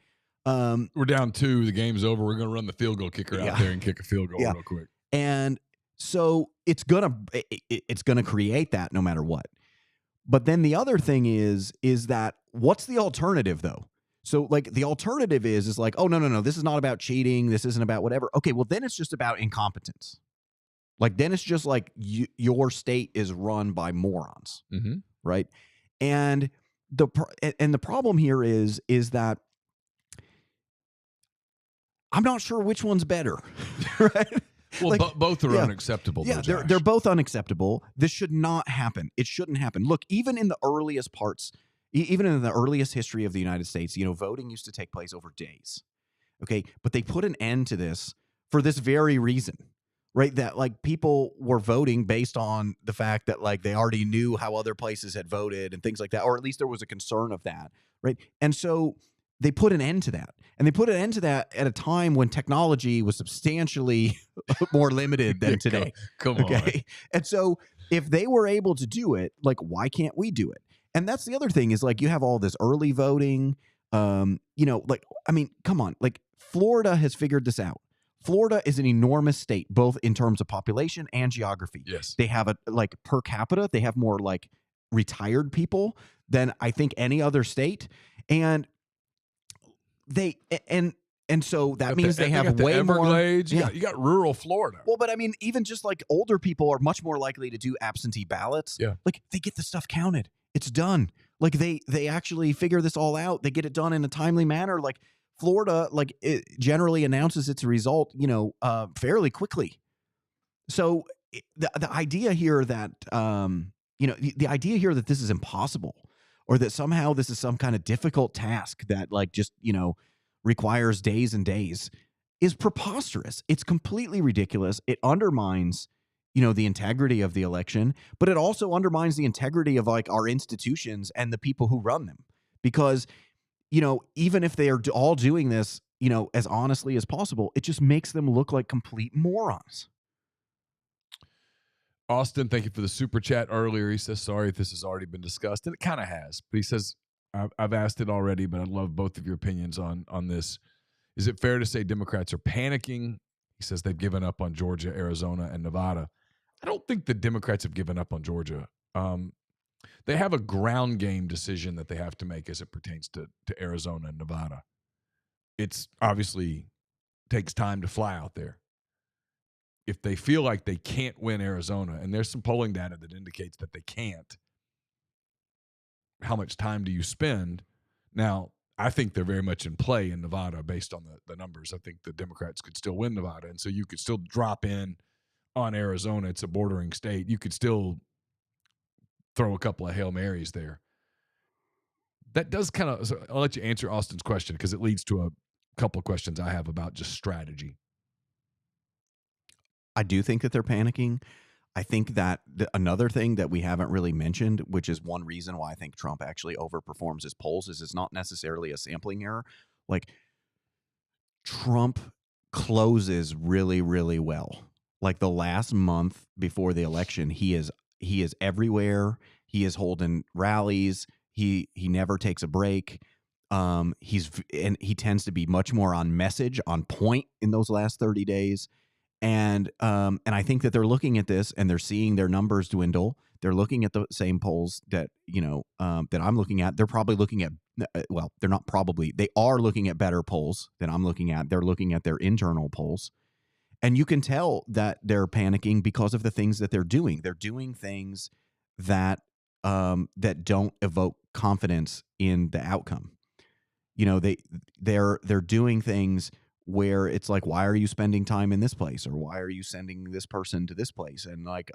we're down 2. The game's over. We're going to run the field goal kicker out there and kick a field goal real quick. And so it's gonna create that no matter what. But then the other thing is that what's the alternative though? So like the alternative is like, oh no, this is not about cheating. This isn't about whatever. Okay, well then it's just about incompetence. Like then it's just like your state is run by morons, right? And the problem here is that I'm not sure which one's better, right? Well, like, both are unacceptable. Yeah, though, they're both unacceptable. This should not happen. It shouldn't happen. Look, even in the earliest parts, even in the earliest history of the United States, voting used to take place over days. Okay, but they put an end to this for this very reason. Right, that like people were voting based on the fact that like they already knew how other places had voted and things like that, or at least there was a concern of that, right? And so they put an end to that, and they put an end to that at a time when technology was substantially more limited than today. Come on. And so if they were able to do it, like why can't we do it? And that's the other thing is like you have all this early voting, like I mean, come on, like Florida has figured this out. Florida is an enormous state, both in terms of population and geography. Yes. They have like per capita, they have more like retired people than I think any other state. And so that means they have way more. You got rural Florida. Well, but I mean, even just like older people are much more likely to do absentee ballots. Yeah. Like they get the stuff counted. It's done. Like they actually figure this all out. They get it done in a timely manner. Like Florida, like it generally announces its result, fairly quickly. So the idea here that the idea here that this is impossible, or that somehow this is some kind of difficult task that like just requires days and days, is preposterous. It's completely ridiculous. It undermines the integrity of the election, but it also undermines the integrity of like our institutions and the people who run them, because even if they are all doing this as honestly as possible, it just makes them look like complete morons. Austin, thank you for the super chat earlier. He says, sorry if this has already been discussed. And it kind of has. But he says, I've asked it already, but I'd love both of your opinions on this. Is it fair to say Democrats are panicking? He says they've given up on Georgia, Arizona, and Nevada. I don't think the Democrats have given up on Georgia. They have a ground game decision that they have to make as it pertains to Arizona and Nevada. It's obviously takes time to fly out there. If they feel like they can't win Arizona, and there's some polling data that indicates that they can't, how much time do you spend? Now, I think they're very much in play in Nevada based on the numbers. I think the Democrats could still win Nevada, and so you could still drop in on Arizona. It's a bordering state. You could still throw a couple of Hail Marys there. That does kind of, so I'll let you answer Austin's question because it leads to a couple of questions I have about just strategy. I do think that they're panicking. I think that another thing that we haven't really mentioned, which is one reason why I think Trump actually overperforms his polls, is it's not necessarily a sampling error. Like, Trump closes really, really well. Like the last month before the election, he is everywhere. He is holding rallies. He never takes a break. And he tends to be much more on message, on point in those last 30 days. And I think that they're looking at this and they're seeing their numbers dwindle. They're looking at the same polls that that I'm looking at. They're probably looking at they're not probably. They are looking at better polls than I'm looking at. They're looking at their internal polls, and you can tell that they're panicking because of the things that they're doing. They're doing things that that don't evoke confidence in the outcome. They're doing things where it's like, why are you spending time in this place, or why are you sending this person to this place, and like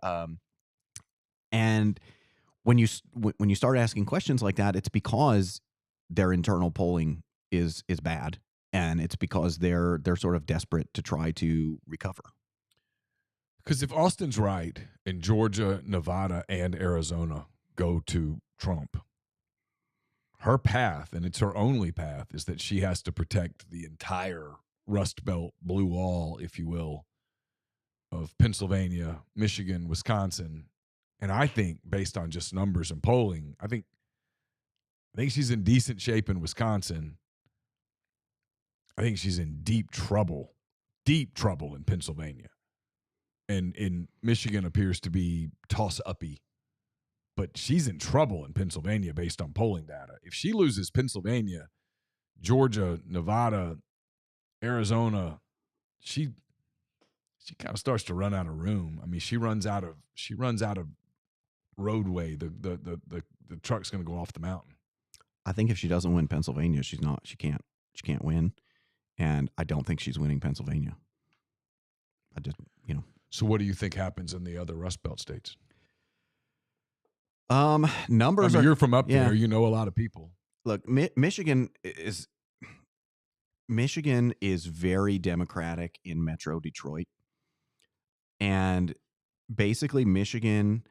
and when you start asking questions like that, it's because their internal polling is bad, and it's because they're sort of desperate to try to recover. Because if Austin's right and Georgia, Nevada, and Arizona go to Trump, her path, and it's her only path, is that she has to protect the entire Rust Belt blue wall, if you will, of Pennsylvania, Michigan, Wisconsin. And I think, based on just numbers and polling, I think she's in decent shape in Wisconsin. I think she's in deep trouble in Pennsylvania. And in Michigan appears to be toss-uppy. But she's in trouble in Pennsylvania based on polling data. If she loses Pennsylvania, Georgia, Nevada, Arizona, she kind of starts to run out of room. I mean, she runs out of roadway. The truck's going to go off the mountain. I think if she doesn't win Pennsylvania, she can't win, and I don't think she's winning Pennsylvania. I just So what do you think happens in the other Rust Belt states? Numbers. I mean, you're from up there. You know a lot of people. Look, Michigan is very Democratic in Metro Detroit, and basically Michigan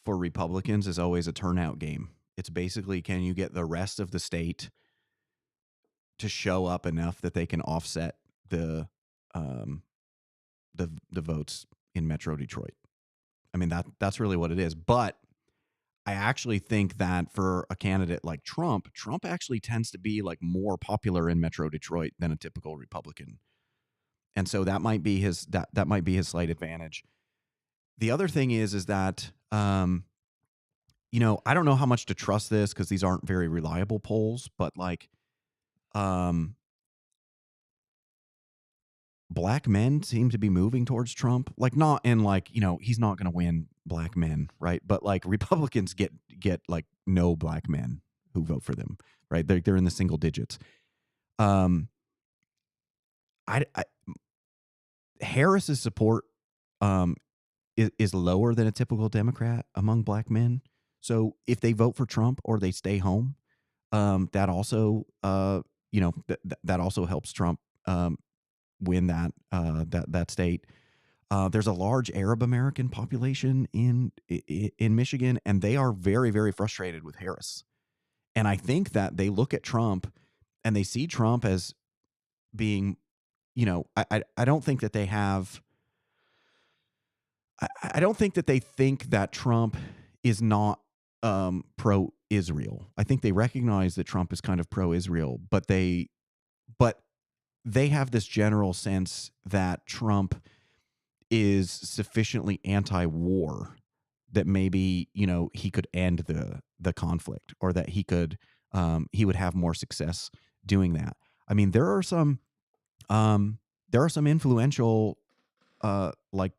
for Republicans is always a turnout game. It's basically, can you get the rest of the state to show up enough that they can offset the votes in Metro Detroit? I mean, that's really what it is. But I actually think that for a candidate like Trump actually tends to be like more popular in Metro Detroit than a typical Republican. And so that might be his that might be his slight advantage. The other thing is that I don't know how much to trust this because these aren't very reliable polls, but like black men seem to be moving towards Trump. Like, not in like, he's not going to win black men, right? But like Republicans get like no black men who vote for them, right? They're in the single digits. Um, I Harris's support um is lower than a typical Democrat among black men. So if they vote for Trump or they stay home, that also that also helps Trump win that state. There's a large Arab American population in Michigan, and they are very, very frustrated with Harris. And I think that they look at Trump and they see Trump as being, I don't think that they have. I don't think that they think that Trump is not pro-Israel. I think they recognize that Trump is kind of pro-Israel, but they have this general sense that Trump is sufficiently anti-war that maybe he could end the conflict, or that he would have more success doing that. I mean, there are some influential like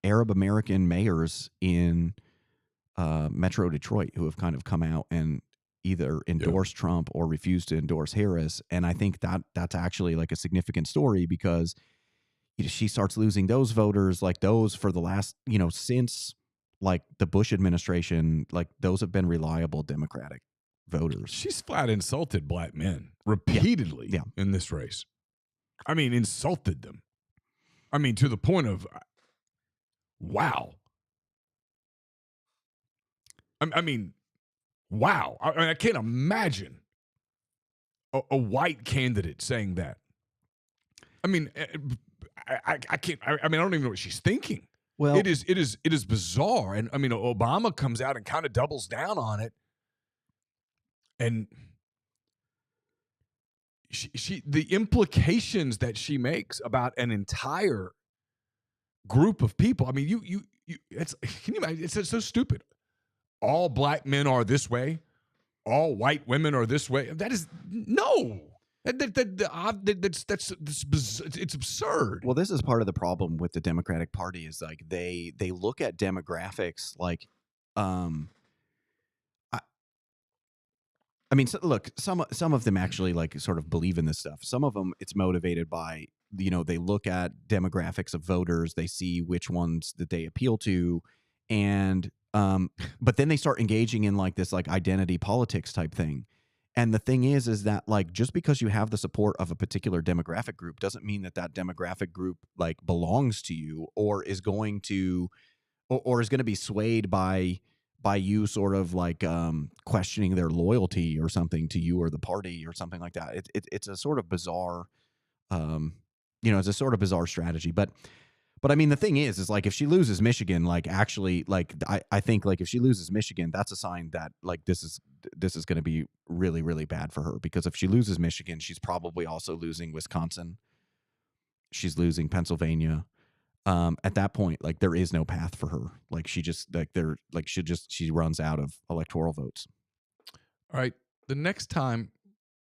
Arab American mayors in Metro Detroit who have kind of come out and either endorsed Trump or refused to endorse Harris, and I think that that's actually like a significant story, because she starts losing those voters, like those for the last, since like the Bush administration, like those have been reliable Democratic voters. She's flat insulted black men repeatedly in this race. I mean, insulted them. I mean, to the point of, wow. I mean, wow. I can't imagine a white candidate saying that. I mean, I can't. I mean, I don't even know what she's thinking. Well, it is bizarre. And I mean, Obama comes out and kind of doubles down on it. And she the implications that she makes about an entire group of people. I mean, you it's, can you imagine? It's so stupid. All black men are this way. All white women are this way. That is no. That's it's absurd. Well, this is part of the problem with the Democratic Party, is like they look at demographics like, I mean, so look, some of them actually like sort of believe in this stuff. Some of them, it's motivated by, they look at demographics of voters, they see which ones that they appeal to, and but then they start engaging in like this like identity politics type thing. And the thing is that like just because you have the support of a particular demographic group doesn't mean that that demographic group like belongs to you, or is going to or is going to be swayed by you sort of like questioning their loyalty or something to you or the party or something like that. It's a sort of bizarre, it's a sort of bizarre strategy. But I mean, the thing is like if she loses Michigan, like actually, like I think like if she loses Michigan, that's a sign that like this is going to be really, really bad for her, because if she loses Michigan, she's probably also losing Wisconsin. She's losing Pennsylvania. At that point, like there is no path for her. Like she just like she runs out of electoral votes. All right. The next time,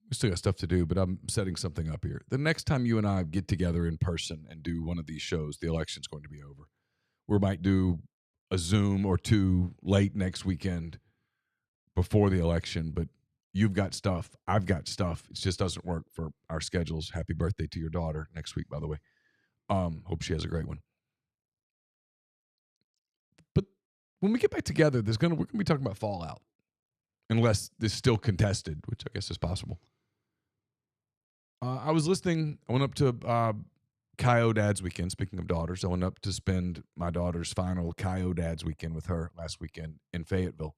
we still got stuff to do, but I'm setting something up here. The next time you and I get together in person and do one of these shows, the election's going to be over. We might do a Zoom or two late next weekend before the election, but you've got stuff. I've got stuff. It just doesn't work for our schedules. Happy birthday to your daughter next week, by the way. Hope she has a great one. But when we get back together, we're going to be talking about fallout, unless this is still contested, which I guess is possible. I was listening. I went up to Kyo Dad's weekend. Speaking of daughters, I went up to spend my daughter's final Kyo Dad's weekend with her last weekend in Fayetteville.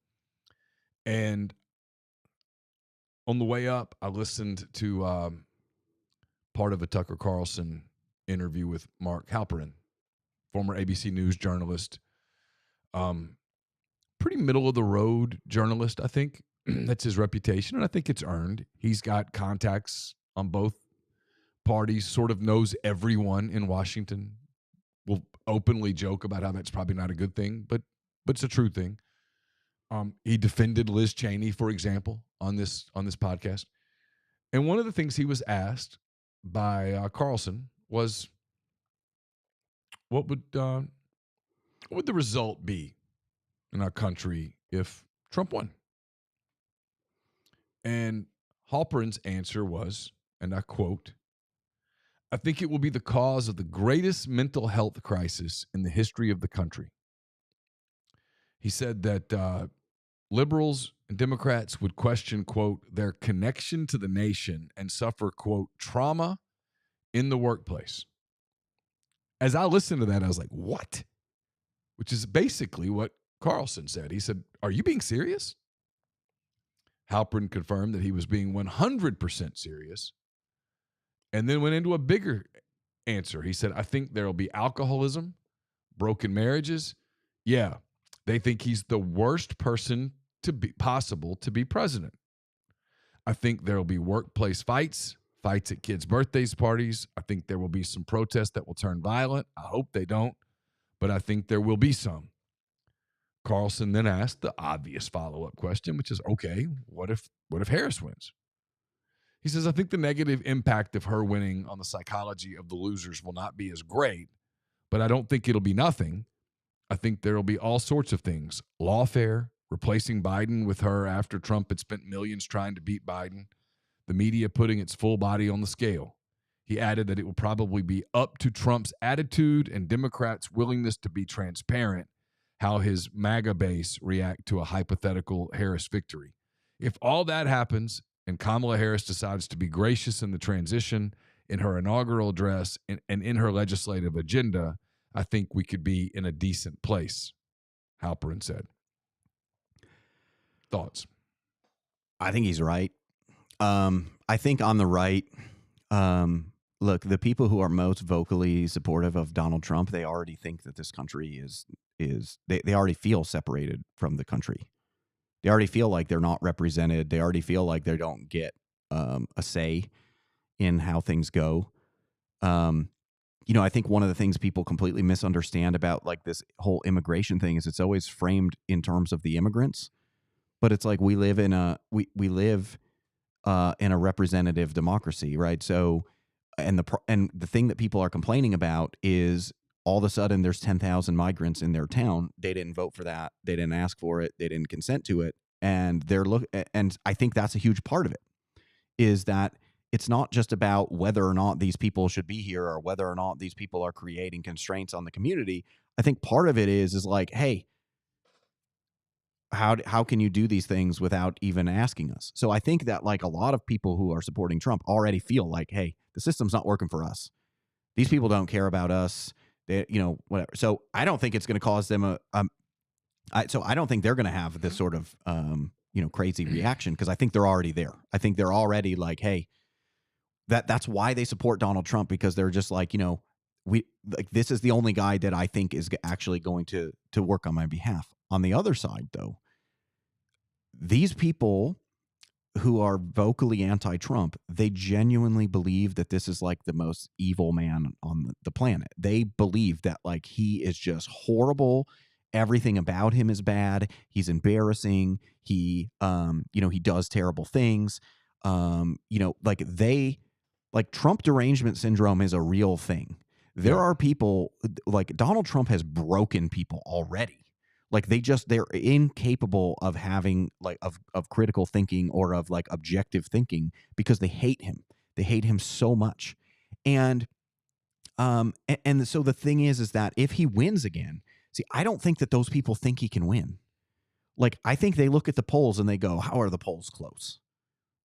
And on the way up, I listened to part of a Tucker Carlson interview with Mark Halperin, former ABC News journalist, pretty middle of the road journalist, I think. That's his reputation, and I think it's earned. He's got contacts on both parties, sort of knows everyone in Washington. Will openly joke about how that's probably not a good thing, but it's a true thing. He defended Liz Cheney, for example, on this podcast. And one of the things he was asked by Carlson was, what would the result be in our country if Trump won? And Halperin's answer was, and I quote, I think it will be the cause of the greatest mental health crisis in the history of the country. He said that liberals and Democrats would question, quote, their connection to the nation and suffer, quote, trauma in the workplace. As I listened to that, I was like, what? Which is basically what Carlson said. He said, are you being serious? Halperin confirmed that he was being 100% serious and then went into a bigger answer. He said, I think there will be alcoholism, broken marriages. Yeah, they think he's the worst person to be possible to be president. I think there will be workplace fights at kids' birthdays parties. I think there will be some protests that will turn violent. I hope they don't, but I think there will be some. Carlson then asked the obvious follow-up question, which is, okay, what if Harris wins? He says, I think the negative impact of her winning on the psychology of the losers will not be as great, but I don't think it'll be nothing. I think there will be all sorts of things. Lawfare, replacing Biden with her after Trump had spent millions trying to beat Biden, the media putting its full body on the scale. He added that it will probably be up to Trump's attitude and Democrats' willingness to be transparent how his MAGA base react to a hypothetical Harris victory. If all that happens and Kamala Harris decides to be gracious in the transition, in her inaugural address, and in her legislative agenda, I think we could be in a decent place, Halperin said. Thoughts? I think he's right. I think on the right, look, the people who are most vocally supportive of Donald Trump, they already think that this country they already feel separated from the country. They already feel like they're not represented. They already feel like they don't get a say in how things go. I think one of the things people completely misunderstand about like this whole immigration thing is it's always framed in terms of the immigrants, but it's like we live in a representative democracy, right? So, and the thing that people are complaining about is all of a sudden there's 10,000 migrants in their town. They didn't vote for that. They didn't ask for it. They didn't consent to it. And and I think that's a huge part of it, is that it's not just about whether or not these people should be here or whether or not these people are creating constraints on the community. I think part of it is like, hey, how can you do these things without even asking us? So I think that like a lot of people who are supporting Trump already feel like, hey, the system's not working for us. These people don't care about us. They, whatever. So I don't think it's going to cause them so I don't think they're going to have this sort of, crazy reaction, because I think they're already there. I think they're already like, hey, that's why they support Donald Trump, because they're just like, this is the only guy that I think is actually going to work on my behalf. On the other side, though, these people who are vocally anti-Trump, they genuinely believe that this is like the most evil man on the planet. They believe that like he is just horrible. Everything about him is bad. He's embarrassing. He, he does terrible things. Like Trump derangement syndrome is a real thing. There are people like Donald Trump has broken people already. Like they're incapable of having like of critical thinking or of like objective thinking because they hate him. They hate him so much. And so the thing is that if he wins again, see, I don't think that those people think he can win. Like, I think they look at the polls and they go, how are the polls close?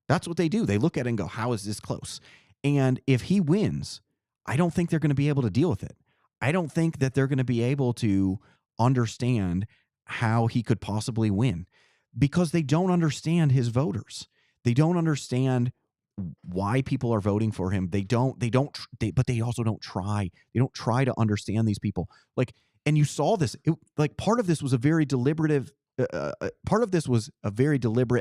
That's what they do. They look at it and go, how is this close? And if he wins, I don't think they're going to be able to deal with it. I don't think that they're going to be able to understand how he could possibly win, because they don't understand his voters. They don't understand why people are voting for him. But they also don't try. They don't try to understand these people. Like, and you saw this, part of this was a very deliberate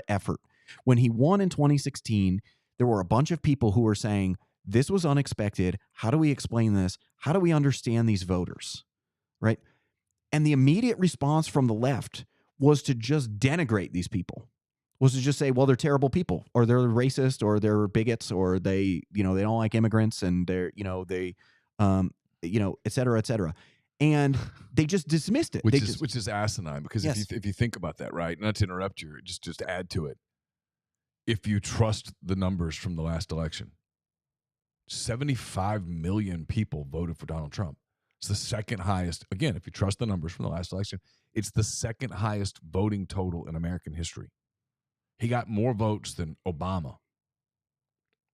effort. When he won in 2016, there were a bunch of people who were saying, this was unexpected. How do we explain this? How do we understand these voters? Right? And the immediate response from the left was to just denigrate these people, was to just say, well, they're terrible people, or they're racist, or they're bigots, or they don't like immigrants, and they're, et cetera, et cetera. and they just dismissed it. Which is asinine, because Yes. if you think about that, right? Not to interrupt you, just to add to it. If you trust the numbers from the last election, 75 million people voted for Donald Trump. It's the second highest. Again, if you trust the numbers from the last election, it's the second highest voting total in American history. He got more votes than Obama.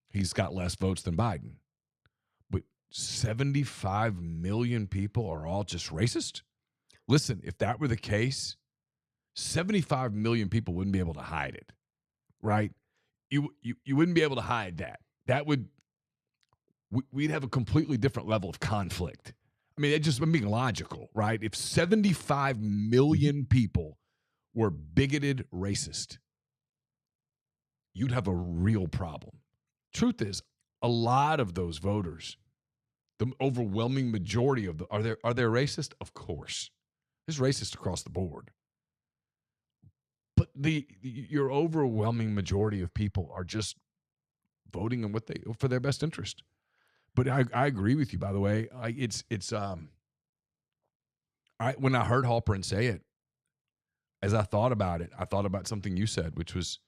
He's got less votes than Biden. But 75 million people are all just racist? Listen, if that were the case, 75 million people wouldn't be able to hide it, right? You wouldn't be able to hide that. That would, we'd have a completely different level of conflict. I mean, I'm being logical, right? If 75 million people were bigoted racist, you'd have a real problem. Truth is, a lot of those voters, the overwhelming majority of are they racist? Of course. There's racist across the board. But your overwhelming majority of people are just voting on for their best interest. But I agree with you, by the way. When I heard Halperin say it, as I thought about it, I thought about something you said, which was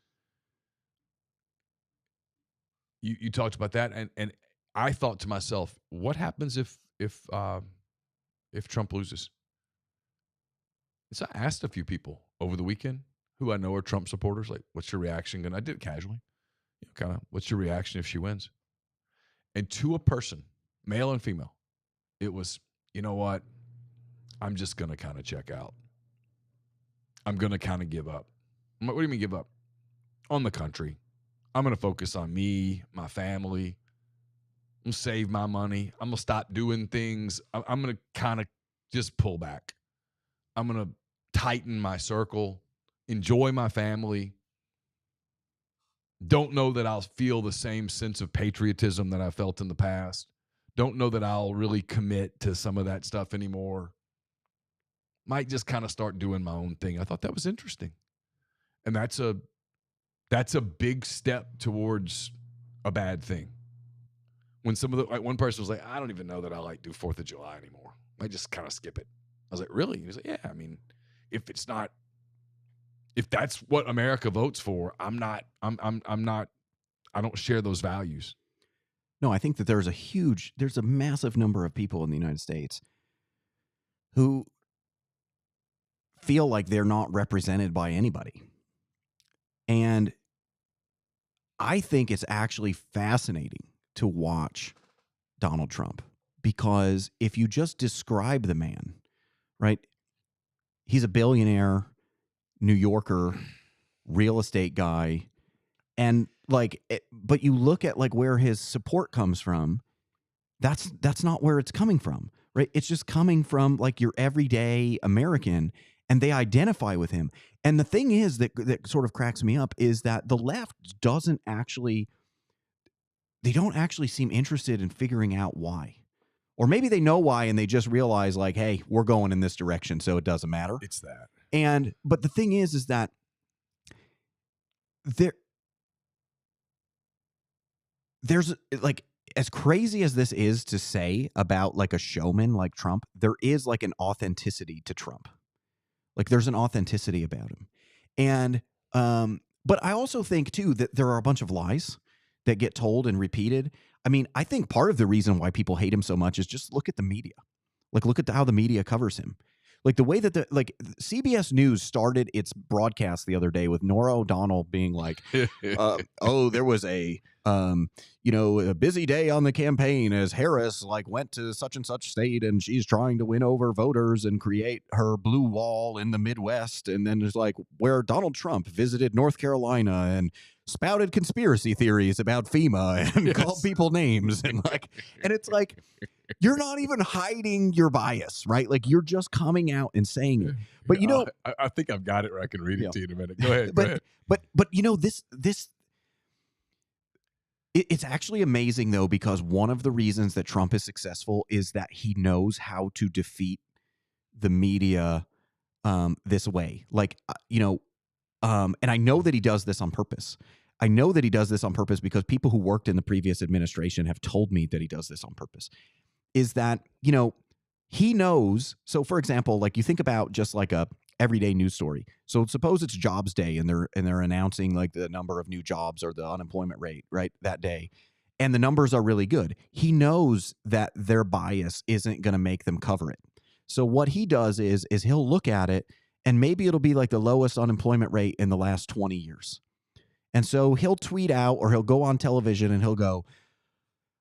you talked about that, and I thought to myself, what happens if Trump loses? And so I asked a few people over the weekend who I know are Trump supporters, like, what's your reaction? And I did it casually, kind of, what's your reaction if she wins? And to a person, male and female, it was, you know what? I'm just going to kind of check out. I'm going to kind of give up. What do you mean give up? On the country. I'm going to focus on me, my family. I'm going to save my money. I'm going to stop doing things. I'm going to kind of just pull back. I'm going to tighten my circle, enjoy my family. Don't know that I'll feel the same sense of patriotism that I felt in the past. Don't know that I'll really commit to some of that stuff anymore. Might just kind of start doing my own thing. I thought that was interesting. And that's a big step towards a bad thing. When one person was like, I don't even know that I do 4th of July anymore. I just kind of skip it. I was like, really? He was like, yeah, I mean, if that's what America votes for, I don't share those values. No, I think that there's a massive number of people in the United States who feel like they're not represented by anybody. And I think it's actually fascinating to watch Donald Trump, because if you just describe the man, right? He's a billionaire, New Yorker, real estate guy. And but you look at where his support comes from, that's not where it's coming from, right? It's just coming from your everyday American, and they identify with him. And the thing is that sort of cracks me up is that the left don't actually seem interested in figuring out why. Or maybe they know why and they just realize hey, we're going in this direction, so it doesn't matter. It's that. But the thing is that there's as crazy as this is to say about a showman like Trump, there is an authenticity to Trump. There's an authenticity about him. And but I also think too that there are a bunch of lies that get told and repeated. I mean, I think part of the reason why people hate him so much is just look at the media. Look at how the media covers him. The way that CBS News started its broadcast the other day with Norah O'Donnell being oh, there was a busy day on the campaign as Harris went to such and such state and she's trying to win over voters and create her blue wall in the Midwest. And then there's where Donald Trump visited North Carolina and spouted conspiracy theories about FEMA and called people names. And and it's you're not even hiding your bias, right? You're just coming out and saying it. But I think I've got it where I can read it to you in a minute. Go ahead. But this it's actually amazing though, because one of the reasons that Trump is successful is that he knows how to defeat the media this way. And I know that he does this on purpose. I know that he does this on purpose because people who worked in the previous administration have told me that he does this on purpose. Is that, he knows. So, for example, like you think about just like a everyday news story. So suppose it's jobs day and they're announcing like the number of new jobs or the unemployment rate, right, that day. And the numbers are really good. He knows that their bias isn't going to make them cover it. So what he does is he'll look at it and maybe it'll be like the lowest unemployment rate in the last 20 years. And so he'll tweet out or he'll go on television and he'll go,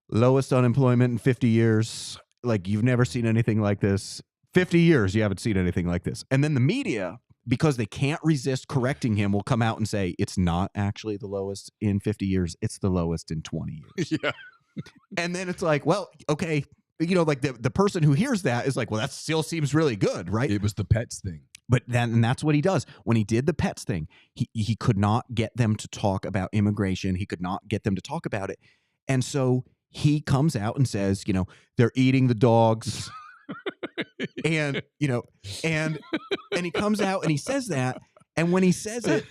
lowest unemployment in 50 years. Like, you've never seen anything like this. 50 years, you haven't seen anything like this. And then the media, because they can't resist correcting him, will come out and say, it's not actually the lowest in 50 years. It's the lowest in 20 years. Yeah. And then it's like, well, okay. You know, like the person who hears that is like, well, that still seems really good, right? It was the pets thing. But then, and that's what he does. When he did the pets thing, he could not get them to talk about immigration. He could not get them to talk about it. And so he comes out and says, you know, they're eating the dogs. And, you know, and he comes out and he says that. And when he says it,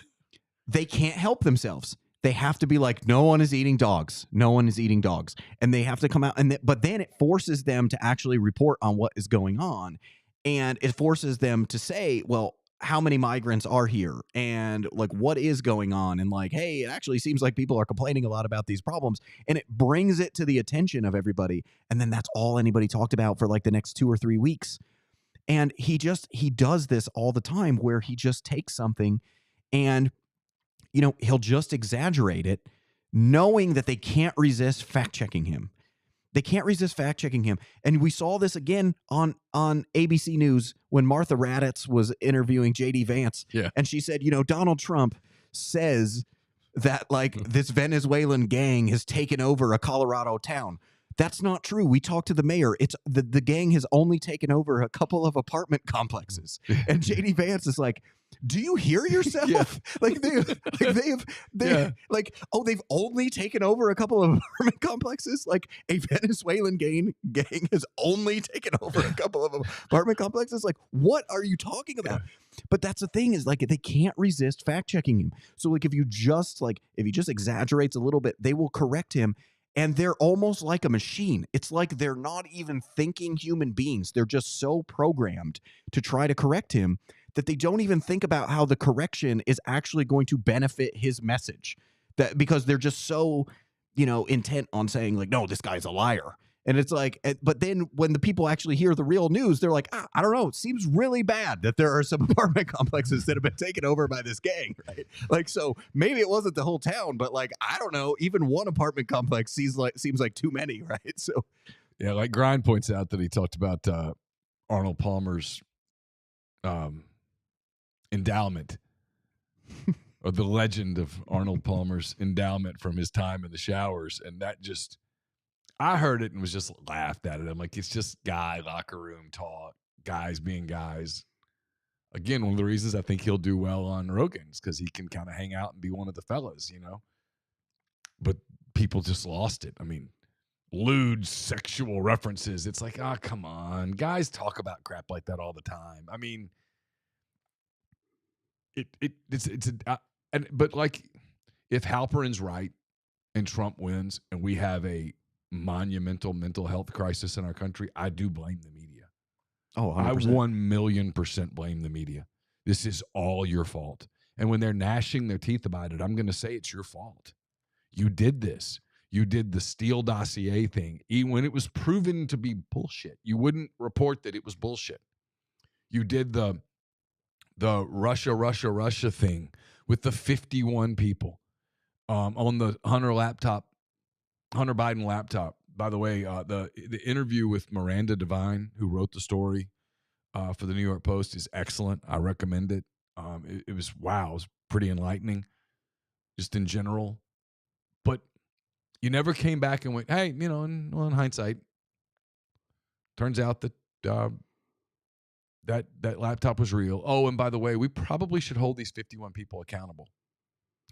they can't help themselves. They have to be like, no one is eating dogs. No one is eating dogs. And they have to come out. But then it forces them to actually report on what is going on. And it forces them to say, well, how many migrants are here and like what is going on? And like, hey, it actually seems like people are complaining a lot about these problems, and it brings it to the attention of everybody. And then that's all anybody talked about for like the next 2 or 3 weeks. And he does this all the time where he just takes something and, you know, he'll just exaggerate it, knowing that they can't resist fact checking him. They can't resist fact checking him. And we saw this again on ABC News when Martha Raddatz was interviewing JD Vance. Yeah. And she said, you know, Donald Trump says that like this Venezuelan gang has taken over a Colorado town. That's not true. We talked to the mayor. It's the gang has only taken over a couple of apartment complexes. And JD Vance is like, do you hear yourself? Yeah. Like they've only taken over a couple of apartment complexes. Like a Venezuelan gang has only taken over a couple of apartment complexes. Like, what are you talking about? Yeah. But that's the thing is like they can't resist fact checking him. So like if he just exaggerates a little bit, they will correct him. And they're almost like a machine. It's like they're not even thinking human beings. They're just so programmed to try to correct him that they don't even think about how the correction is actually going to benefit his message. That because they're just so, you know, intent on saying like, no, this guy's a liar. And it's like, but then when the people actually hear the real news, they're like, I don't know. It seems really bad that there are some apartment complexes that have been taken over by this gang, right? Like, so maybe it wasn't the whole town, but like, I don't know. Even one apartment complex seems like too many, right? So, yeah, like Grind points out that he talked about Arnold Palmer's endowment. Or the legend of Arnold Palmer's endowment from his time in the showers. And that just, I heard it and was just laughed at it. I'm like, it's just guy locker room talk, guys being guys. Again, one of the reasons I think he'll do well on Rogan is because he can kind of hang out and be one of the fellas, you know. But people just lost it. I mean, lewd sexual references. It's like, oh, come on. Guys talk about crap like that all the time. I mean, but like, if Halperin's right and Trump wins and we have a monumental mental health crisis in our country, I do blame the media. Oh, 100%. I 1,000,000% blame the media. This is all your fault. And when they're gnashing their teeth about it, I'm going to say it's your fault. You did this. You did the Steele dossier thing. Even when it was proven to be bullshit, you wouldn't report that it was bullshit. You did the Russia thing with the 51 people on the Hunter Biden laptop. By the way, the interview with Miranda Devine, who wrote the story for the New York Post, is excellent. I recommend it. It was pretty enlightening, just in general. But you never came back and went, hey, you know, in hindsight, turns out that that laptop was real. Oh, and by the way, we probably should hold these 51 people accountable.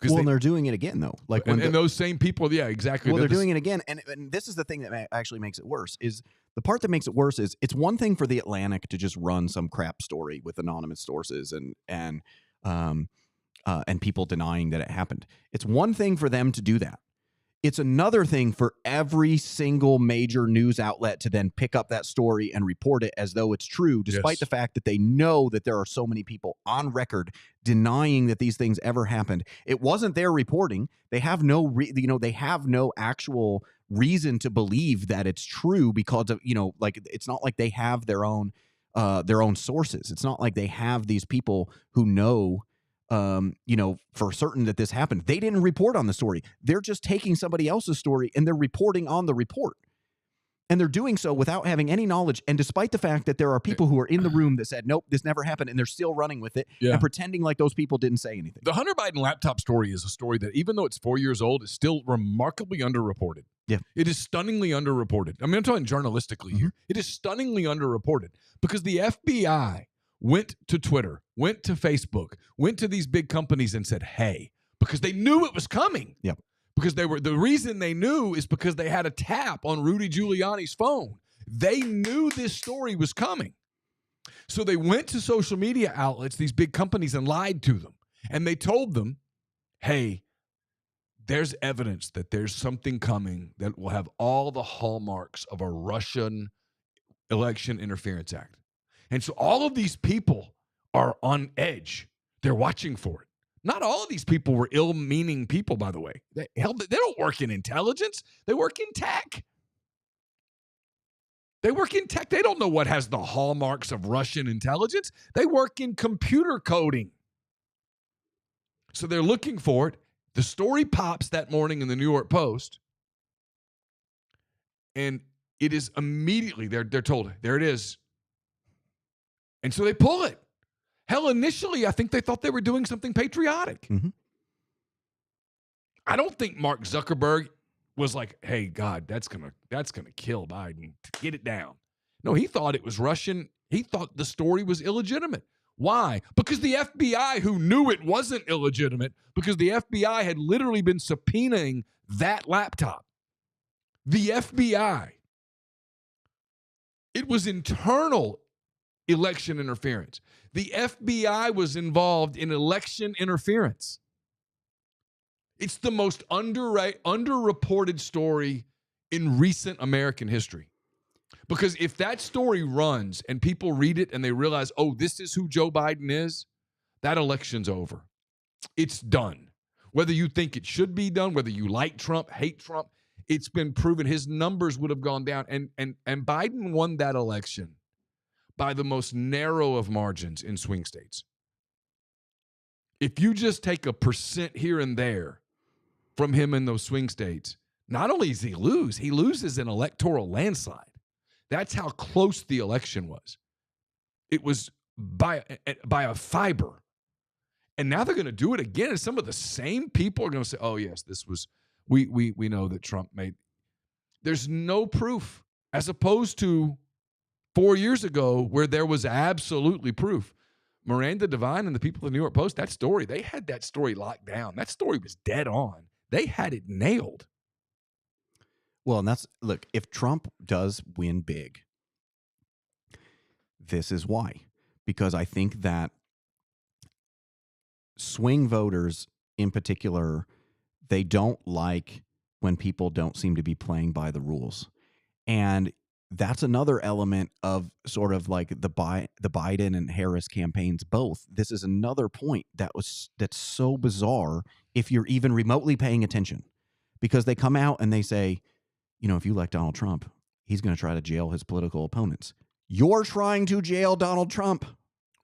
Well, they're doing it again, though. Like and those same people, yeah, exactly. Well, they're doing it again, and this is the thing that actually makes it worse. Is the part that makes it worse is it's one thing for the Atlantic to just run some crap story with anonymous sources and people denying that it happened. It's one thing for them to do that. It's another thing for every single major news outlet to then pick up that story and report it as though it's true, despite the fact that they know that there are so many people on record denying that these things ever happened. It wasn't their reporting. They have no, they have no actual reason to believe that it's true because of, like, it's not like they have their own sources. It's not like they have these people who know, for certain that this happened. They didn't report on the story. They're just taking somebody else's story and they're reporting on the report. And they're doing so without having any knowledge. And despite the fact that there are people who are in the room that said, nope, this never happened, and they're still running with it and pretending like those people didn't say anything. The Hunter Biden laptop story is a story that, even though it's 4 years old, is still remarkably underreported. Yeah. It is stunningly underreported. I mean, I'm talking journalistically here. It is stunningly underreported because the FBI went to Twitter, went to Facebook, went to these big companies and said, hey, because they knew it was coming. Yep. Because the reason they knew is because they had a tap on Rudy Giuliani's phone. They knew this story was coming. So they went to social media outlets, these big companies, and lied to them. And they told them, hey, there's evidence that there's something coming that will have all the hallmarks of a Russian election interference act. And so all of these people are on edge. They're watching for it. Not all of these people were ill-meaning people, by the way. They don't work in intelligence. They work in tech. They don't know what has the hallmarks of Russian intelligence. They work in computer coding. So they're looking for it. The story pops that morning in the New York Post. And it is immediately, they're told, there it is. And so they pull it. Hell, initially, I think they thought they were doing something patriotic. Mm-hmm. I don't think Mark Zuckerberg was like, hey, God, that's gonna kill Biden. Get it down. No, he thought it was Russian. He thought the story was illegitimate. Why? Because the FBI, who knew it wasn't illegitimate, because the FBI had literally been subpoenaing that laptop. The FBI. It was internal election interference. The FBI was involved in election interference. It's the most underreported story in recent American history. Because if that story runs and people read it and they realize, oh, this is who Joe Biden is, that election's over. It's done. Whether you think it should be done, whether you like Trump, hate Trump, it's been proven his numbers would have gone down. And Biden won that election by the most narrow of margins in swing states. If you just take 1% here and there from him in those swing states, not only does he loses an electoral landslide. That's how close the election was. It was by a fiber. And now they're going to do it again. And some of the same people are going to say, oh, yes, this was, we know that Trump made. There's no proof, as opposed to 4 years ago where there was absolutely proof. Miranda Devine and the people of the New York Post, that story, they had that story locked down. That story was dead on. They had it nailed. Well, and look, if Trump does win big, this is why. Because I think that swing voters in particular, they don't like when people don't seem to be playing by the rules. And that's another element of sort of like the Biden and Harris campaigns both. This is another point that's so bizarre if you're even remotely paying attention. Because they come out and they say, if you elect Donald Trump, he's going to try to jail his political opponents. You're trying to jail Donald Trump.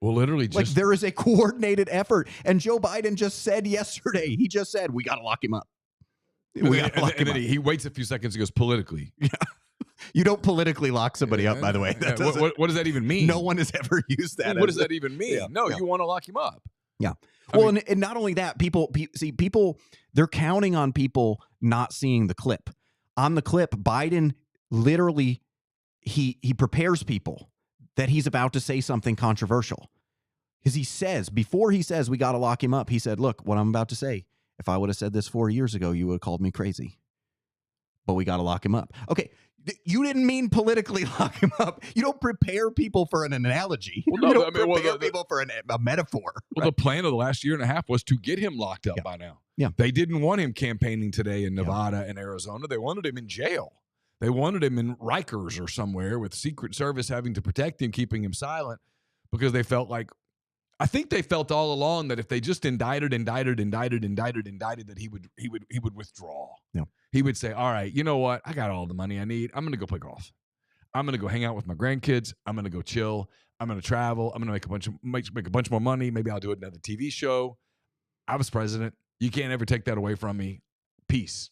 Well, literally, like there is a coordinated effort. And Joe Biden just said yesterday, he just said, we got to lock him up. And then he waits a few seconds and goes, politically. Yeah. You don't politically lock somebody up, by the way. What does that even mean? No one has ever used that. What does that even mean? Yeah. No, you want to lock him up. Yeah. Well, and not only that, people, they're counting on people not seeing the clip. On the clip, Biden literally, he prepares people that he's about to say something controversial. Because before he says we got to lock him up, he said, look, what I'm about to say, if I would have said this 4 years ago, you would have called me crazy. But we got to lock him up. Okay, You didn't mean politically lock him up. You don't prepare people for an analogy. Well, no, you don't I mean, prepare people for a metaphor. Well, the plan of the last year and a half was to get him locked up by now. Yeah. They didn't want him campaigning today in Nevada and Arizona. They wanted him in jail. They wanted him in Rikers or somewhere with Secret Service having to protect him, keeping him silent, because they felt like, I think they felt all along that if they just indicted, that he would withdraw. Yeah. He would say, all right, you know what? I got all the money I need. I'm going to go play golf. I'm going to go hang out with my grandkids. I'm going to go chill. I'm going to travel. I'm going to make a bunch more money. Maybe I'll do another TV show. I was president. You can't ever take that away from me. Peace.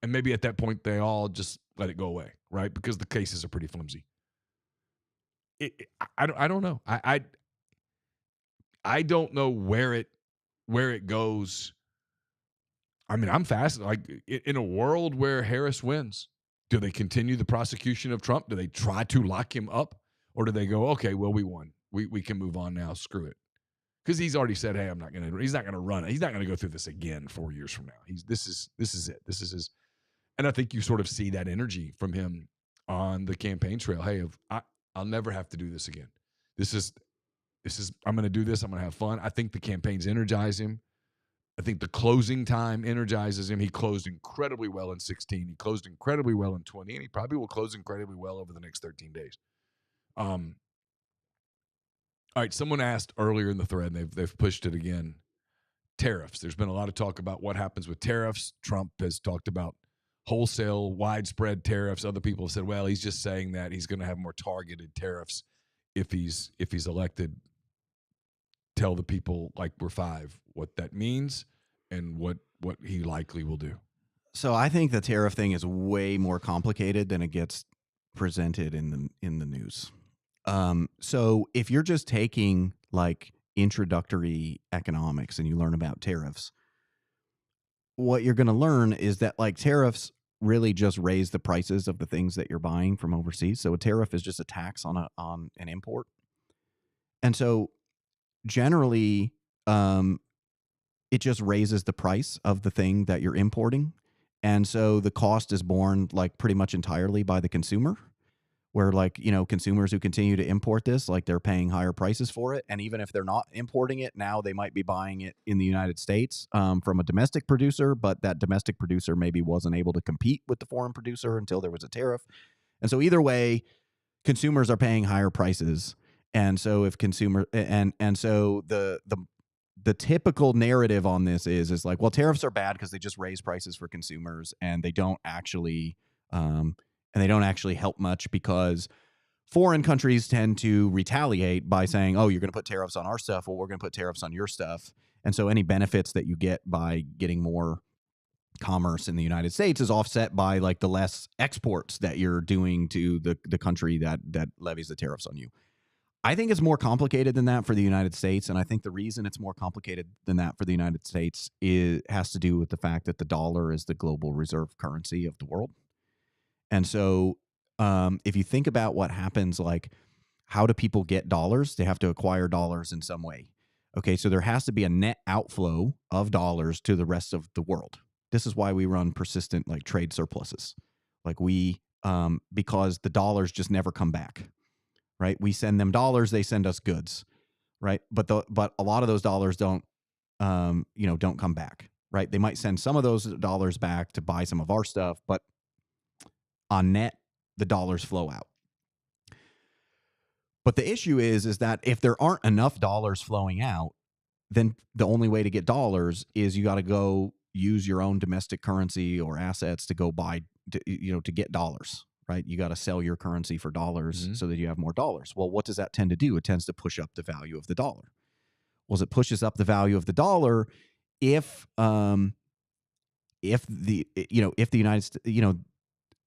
And maybe at that point, they all just let it go away, right? Because the cases are pretty flimsy. I don't know. I don't know where it goes. I mean, I'm fascinated. Like, in a world where Harris wins, do they continue the prosecution of Trump? Do they try to lock him up? Or do they go, okay, well, we won. We can move on now. Screw it. Because he's already said, hey, he's not gonna run it. He's not gonna go through this again 4 years from now. This is it. This is his. And I think you sort of see that energy from him on the campaign trail. Hey, I'll never have to do this again. This is I'm gonna do this. I'm gonna have fun. I think the campaigns energize him. I think the closing time energizes him. He closed incredibly well in 16. He closed incredibly well in 20, and he probably will close incredibly well over the next 13 days. All right, someone asked earlier in the thread, and they've pushed it again. Tariffs. There's been a lot of talk about what happens with tariffs. Trump has talked about wholesale, widespread tariffs. Other people have said, well, he's just saying that he's going to have more targeted tariffs if he's elected. Tell the people like we're five what that means and what he likely will do. So I think the tariff thing is way more complicated than it gets presented in the news. So if you're just taking like introductory economics and you learn about tariffs, what you're going to learn is that like tariffs really just raise the prices of the things that you're buying from overseas. So a tariff is just a tax on an import. And so generally, it just raises the price of the thing that you're importing. And so the cost is borne like pretty much entirely by the consumer, where like, you know, consumers who continue to import this, like they're paying higher prices for it. And even if they're not importing it now, they might be buying it in the United States from a domestic producer, but that domestic producer maybe wasn't able to compete with the foreign producer until there was a tariff. And so either way, consumers are paying higher prices. And so if so the typical narrative on this is like, well, tariffs are bad because they just raise prices for consumers and they don't actually help much because foreign countries tend to retaliate by saying, oh, you're going to put tariffs on our stuff. Well, we're going to put tariffs on your stuff. And so any benefits that you get by getting more commerce in the United States is offset by like the less exports that you're doing to the country that levies the tariffs on you. I think it's more complicated than that for the United States. And I think the reason it's more complicated than that for the United States has to do with the fact that the dollar is the global reserve currency of the world. And so if you think about what happens, like how do people get dollars? They have to acquire dollars in some way. Okay, so there has to be a net outflow of dollars to the rest of the world. This is why we run persistent like trade surpluses. Like because the dollars just never come back. Right? We send them dollars, they send us goods, right? But a lot of those dollars don't come back, right? They might send some of those dollars back to buy some of our stuff, but on net, the dollars flow out. But the issue is that if there aren't enough dollars flowing out, then the only way to get dollars is you got to go use your own domestic currency or assets to go buy, to get dollars. Right? You got to sell your currency for dollars so that you have more dollars. Well, what does that tend to do? It tends to push up the value of the dollar. Well, it pushes up the value of the dollar if the United States,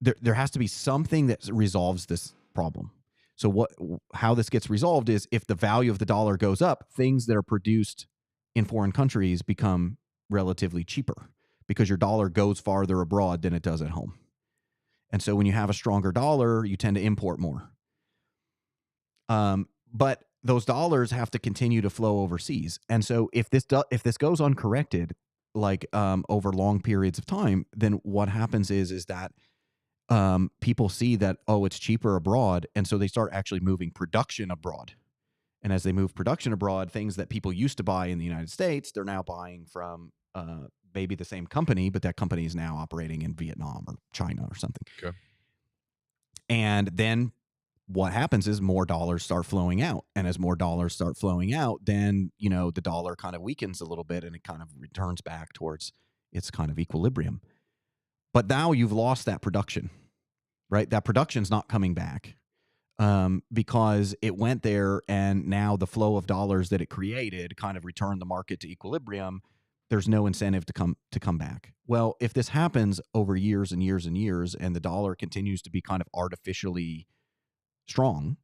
there has to be something that resolves this problem. So how this gets resolved is if the value of the dollar goes up, things that are produced in foreign countries become relatively cheaper because your dollar goes farther abroad than it does at home. And so when you have a stronger dollar, you tend to import more. But those dollars have to continue to flow overseas. And so if this goes uncorrected, like over long periods of time, then what happens is that people see that, oh, it's cheaper abroad. And so they start actually moving production abroad. And as they move production abroad, things that people used to buy in the United States, they're now buying from maybe the same company, but that company is now operating in Vietnam or China or something. Okay. And then what happens is more dollars start flowing out. And as more dollars start flowing out, then, the dollar kind of weakens a little bit and it kind of returns back towards its kind of equilibrium. But now you've lost that production, right? That production's not coming back. Because it went there and now the flow of dollars that it created kind of returned the market to equilibrium. There's no incentive to come back. Well, if this happens over years and years and years and the dollar continues to be kind of artificially strong,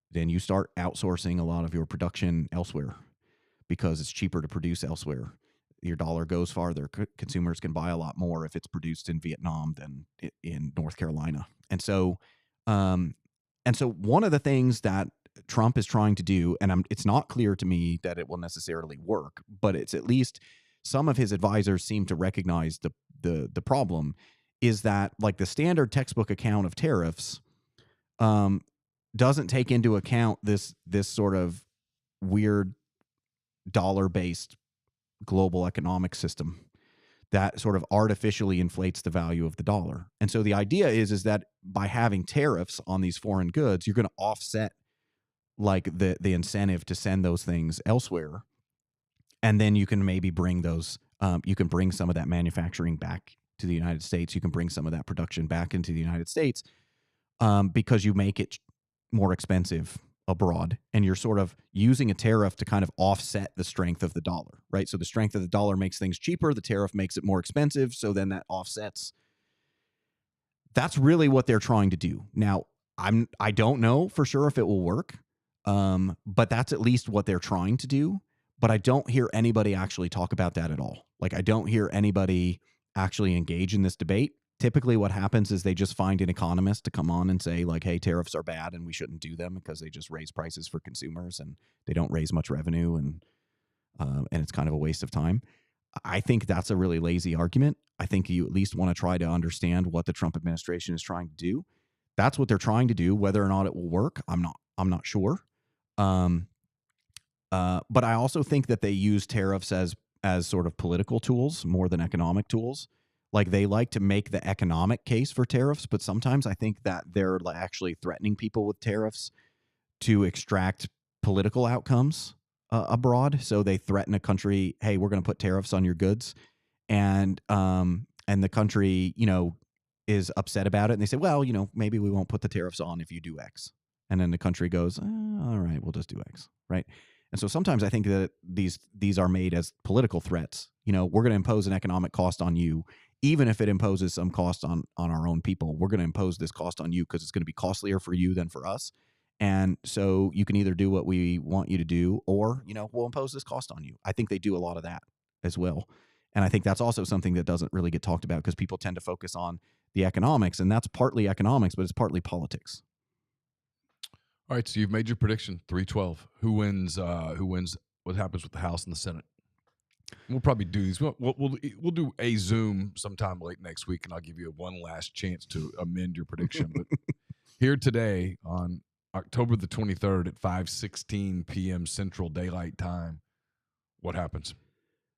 then you start outsourcing a lot of your production elsewhere because it's cheaper to produce elsewhere. Your dollar goes farther. Consumers can buy a lot more if it's produced in Vietnam than in North Carolina. And so one of the things that Trump is trying to do, and it's not clear to me that it will necessarily work, but it's at least some of his advisors seem to recognize the problem, is that like the standard textbook account of tariffs doesn't take into account this sort of weird dollar-based global economic system that sort of artificially inflates the value of the dollar. And so the idea is that by having tariffs on these foreign goods, you're going to offset like the incentive to send those things elsewhere. And then you can maybe bring those, you can bring some of that manufacturing back to the United States. You can bring some of that production back into the United States because you make it more expensive abroad, and you're sort of using a tariff to kind of offset the strength of the dollar, right? So the strength of the dollar makes things cheaper, the tariff makes it more expensive, so then that offsets. That's really what they're trying to do. Now, I don't know for sure if it will work, but that's at least what they're trying to do. But I don't hear anybody actually talk about that at all. Like, I don't hear anybody actually engage in this debate. Typically what happens is they just find an economist to come on and say like, hey, tariffs are bad and we shouldn't do them because they just raise prices for consumers and they don't raise much revenue and it's kind of a waste of time. I think that's a really lazy argument. I think you at least want to try to understand what the Trump administration is trying to do. That's what they're trying to do. Whether or not it will work, I'm not sure. But I also think that they use tariffs as sort of political tools more than economic tools. Like, they like to make the economic case for tariffs, but sometimes I think that they're actually threatening people with tariffs to extract political outcomes abroad. So they threaten a country, hey, we're going to put tariffs on your goods. And the country, is upset about it. And they say, well, maybe we won't put the tariffs on if you do X. And then the country goes, all right, we'll just do X, right? And so sometimes I think that these are made as political threats. We're going to impose an economic cost on you. Even if it imposes some cost on our own people, we're going to impose this cost on you because it's going to be costlier for you than for us. And so you can either do what we want you to do or, we'll impose this cost on you. I think they do a lot of that as well. And I think that's also something that doesn't really get talked about because people tend to focus on the economics, and that's partly economics, but it's partly politics. All right, so you've made your prediction, 312. Who wins? What happens with the House and the Senate? We'll probably do these. We'll do a Zoom sometime late next week, and I'll give you one last chance to amend your prediction. But here today on October the 23rd at 5:16 p.m. Central Daylight Time, what happens?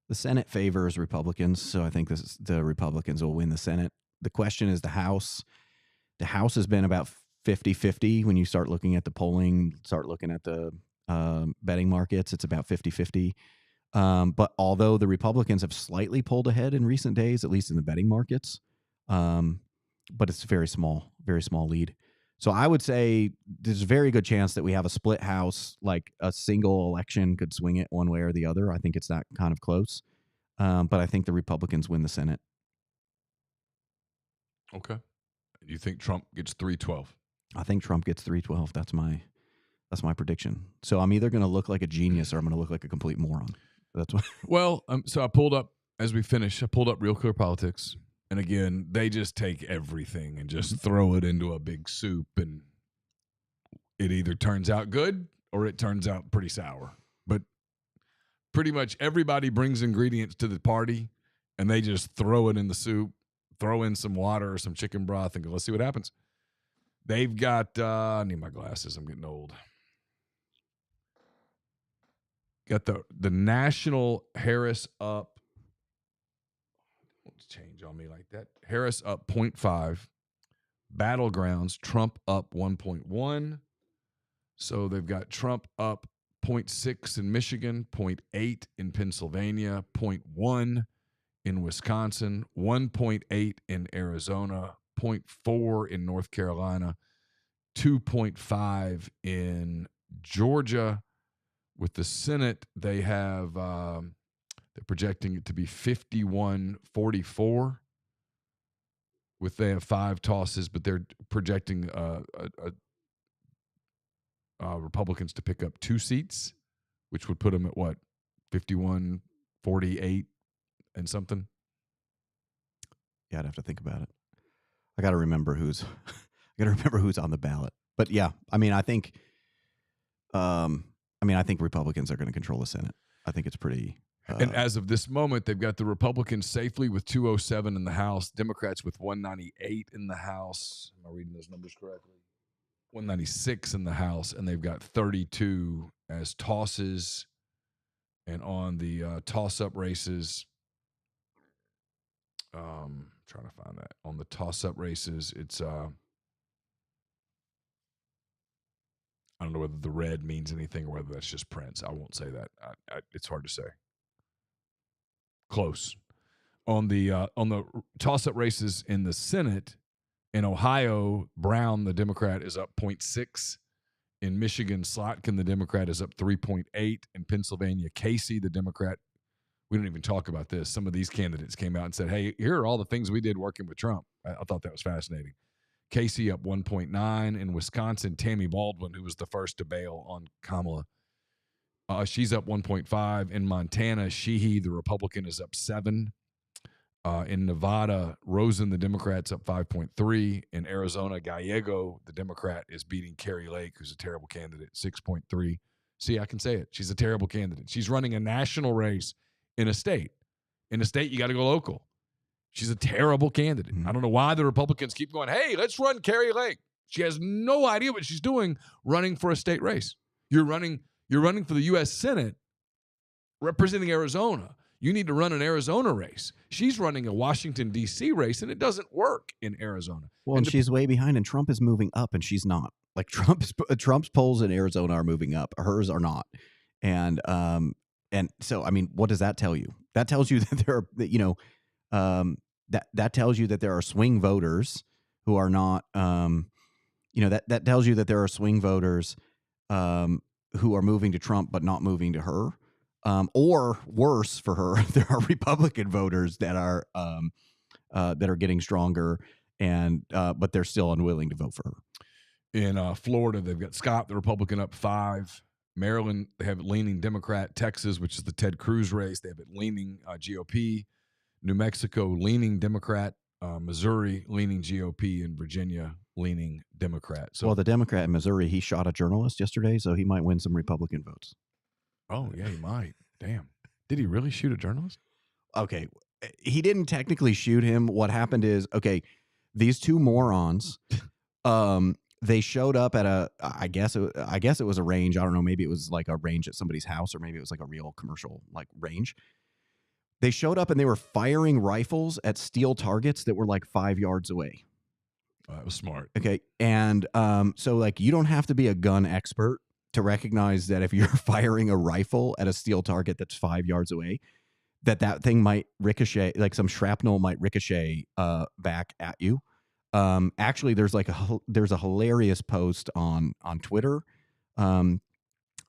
The Senate favors Republicans, so I think the Republicans will win the Senate. The question is the House. The House has been about 50-50 when you start looking at the polling, start looking at the betting markets. It's about 50-50. But although the Republicans have slightly pulled ahead in recent days, at least in the betting markets, but it's a very small lead. So I would say there's a very good chance that we have a split House, like a single election could swing it one way or the other. I think it's that kind of close. But I think the Republicans win the Senate. Okay. You think Trump gets 312? I think Trump gets 312. That's my prediction. So I'm either going to look like a genius or I'm going to look like a complete moron. That's what. Well, so I pulled up Real Clear Politics. And again, they just take everything and just throw it into a big soup, and it either turns out good or it turns out pretty sour. But pretty much everybody brings ingredients to the party, and they just throw it in the soup, throw in some water or some chicken broth and go, let's see what happens. They've got, I need my glasses. I'm getting old. Got the national Harris up. Let's change on me like that. Harris up 0.5. Battlegrounds, Trump up 1.1. So they've got Trump up 0.6 in Michigan, 0.8 in Pennsylvania, 0.1 in Wisconsin, 1.8 in Arizona, 0.4 in North Carolina, 2.5 in Georgia. With the Senate, they have they're projecting it to be 51-44. They have 5 tosses, but they're projecting Republicans to pick up 2 seats, which would put them at what, 51-48 and something. Yeah, I'd have to think about it. I got to remember who's on the ballot. But yeah, I mean, I think Republicans are going to control the Senate. I think it's pretty. And as of this moment, they've got the Republicans safely with 207 in the House, Democrats with 198 in the House. Am I reading those numbers correctly? 196 in the House, and they've got 32 as tosses. And on the toss-up races, trying to find that. On the toss-up races, it's I don't know whether the red means anything or whether that's just Prince. I won't say that. It's hard to say. Close. On the toss-up races in the Senate, in Ohio, Brown, the Democrat, is up 0.6. In Michigan, Slotkin, the Democrat, is up 3.8. In Pennsylvania, Casey, the Democrat, we don't even talk about this. Some of these candidates came out and said, hey, here are all the things we did working with Trump. I thought that was fascinating. Casey up 1.9. In Wisconsin, Tammy Baldwin, who was the first to bail on Kamala, she's up 1.5. In Montana, Sheehy, the Republican, is up 7. In Nevada, Rosen, the Democrat's up 5.3. In Arizona, Gallego, the Democrat, is beating Carrie Lake, who's a terrible candidate, 6.3. See, I can say it. She's a terrible candidate. She's running a national race in a state. In a state, you got to go local. She's a terrible candidate. I don't know why the Republicans keep going, hey, let's run Carrie Lake. She has no idea what she's doing running for a state race. You're running for the U.S. Senate representing Arizona. You need to run an Arizona race. She's running a Washington, D.C. race, and it doesn't work in Arizona. Well, and she's way behind, and Trump is moving up, and she's not. Like Trump's polls in Arizona are moving up. Hers are not. And so, I mean, what does that tell you? That tells you that there are, that tells you that there are swing voters who are not, that tells you that there are swing voters who are moving to Trump but not moving to her. Or worse for her, there are Republican voters that are getting stronger, and but they're still unwilling to vote for her. In Florida, they've got Scott, the Republican, up 5. Maryland, they have it leaning Democrat. Texas, which is the Ted Cruz race, they have it leaning GOP. New Mexico, leaning Democrat. Missouri, leaning GOP. And Virginia, leaning Democrat. So, well, the Democrat in Missouri, he shot a journalist yesterday, so he might win some Republican votes. Oh, yeah, he might. Damn. Did he really shoot a journalist? Okay. He didn't technically shoot him. What happened is, okay, these two morons, they showed up at I guess it was a range. I don't know. Maybe it was like a range at somebody's house, or maybe it was like a real commercial like range. They showed up and they were firing rifles at steel targets that were like 5 yards away. That was smart. Okay. And so like you don't have to be a gun expert to recognize that if you're firing a rifle at a steel target that's 5 yards away, that thing might ricochet, like some shrapnel might ricochet back at you. Actually, there's a hilarious post on Twitter.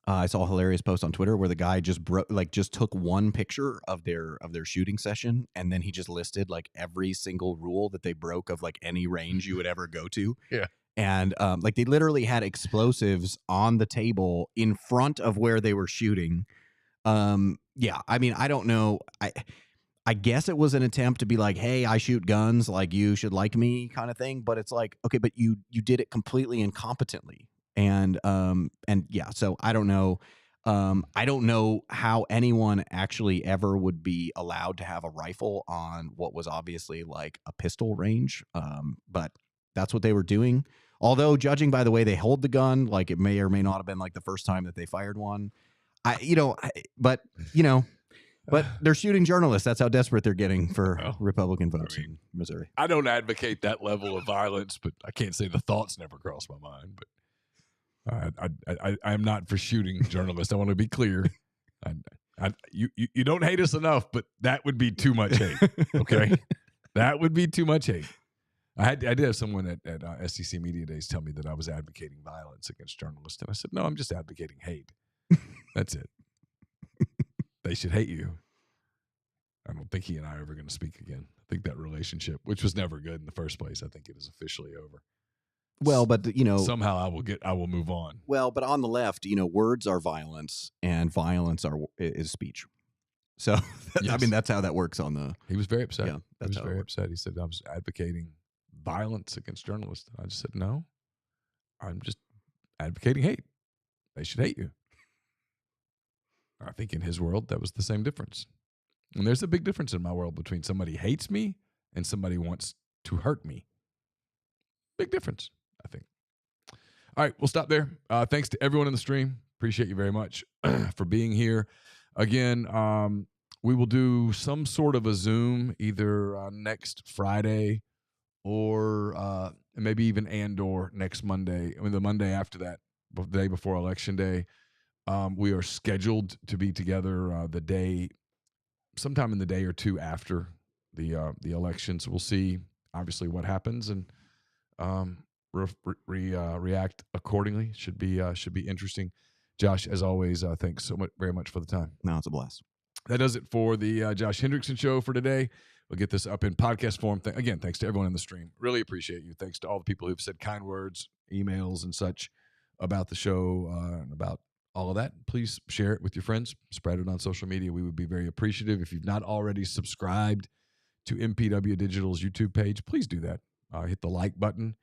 I saw a hilarious post on Twitter where the guy just took one picture of their shooting session, and then he just listed like every single rule that they broke of like any range you would ever go to. Yeah. And like they literally had explosives on the table in front of where they were shooting. Yeah, I mean, I don't know. I guess it was an attempt to be like, hey, I shoot guns, like you should like me kind of thing. But it's like, okay, but you did it completely incompetently. And yeah, so I don't know. I don't know how anyone actually ever would be allowed to have a rifle on what was obviously like a pistol range. But that's what they were doing. Although, judging by the way they hold the gun, like it may or may not have been like the first time that they fired one. But they're shooting journalists. That's how desperate they're getting for Well, Republican votes in Missouri. I don't advocate that level of violence, but I can't say the thoughts never crossed my mind. But I'm not for shooting journalists. I want to be clear. You don't hate us enough, but that would be too much hate. Okay, that would be too much hate. I did have someone at SEC Media Days tell me that I was advocating violence against journalists, and I said, no, I'm just advocating hate. That's it. They should hate you. I don't think he and I are ever going to speak again. I think that relationship, which was never good in the first place, I think it is officially over. Well, but somehow I will move on. Well, but on the left, words are violence, and violence is speech. So yes. I mean, that's how that works on the. He was very upset. Yeah, he was very upset. He said I was advocating violence against journalists. I just said no. I'm just advocating hate. They should hate you. I think in his world that was the same difference. And there's a big difference in my world between somebody hates me and somebody wants to hurt me. Big difference, I think. All right, we'll stop there. Thanks to everyone in the stream. Appreciate you very much for being here. Again, we will do some sort of a Zoom either next Friday or maybe even or next Monday. I mean, the Monday after that, the day before Election Day. We are scheduled to be together sometime in the day or two after the election. So we'll see, obviously, what happens and react accordingly. Should be interesting. Josh, as always, thanks so much, very much for the time. No, it's a blast. That does it for the Josh Hendrickson Show for today. We'll get this up in podcast form. Again, thanks to everyone in the stream. Really appreciate you. Thanks to all the people who've said kind words, emails, and such about the show and about all of that. Please share it with your friends. Spread it on social media. We would be very appreciative. If you've not already subscribed to MPW Digital's YouTube page, please do that. Hit the like button.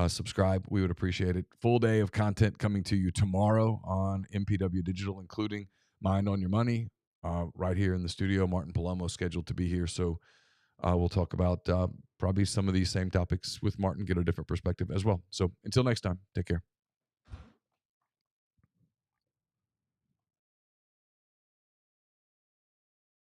Subscribe. We would appreciate it. Full day of content coming to you tomorrow on MPW Digital, including Mind on Your Money. Right here in the studio, Martin Palomo scheduled to be here. So we'll talk about probably some of these same topics with Martin, get a different perspective as well. So until next time, take care.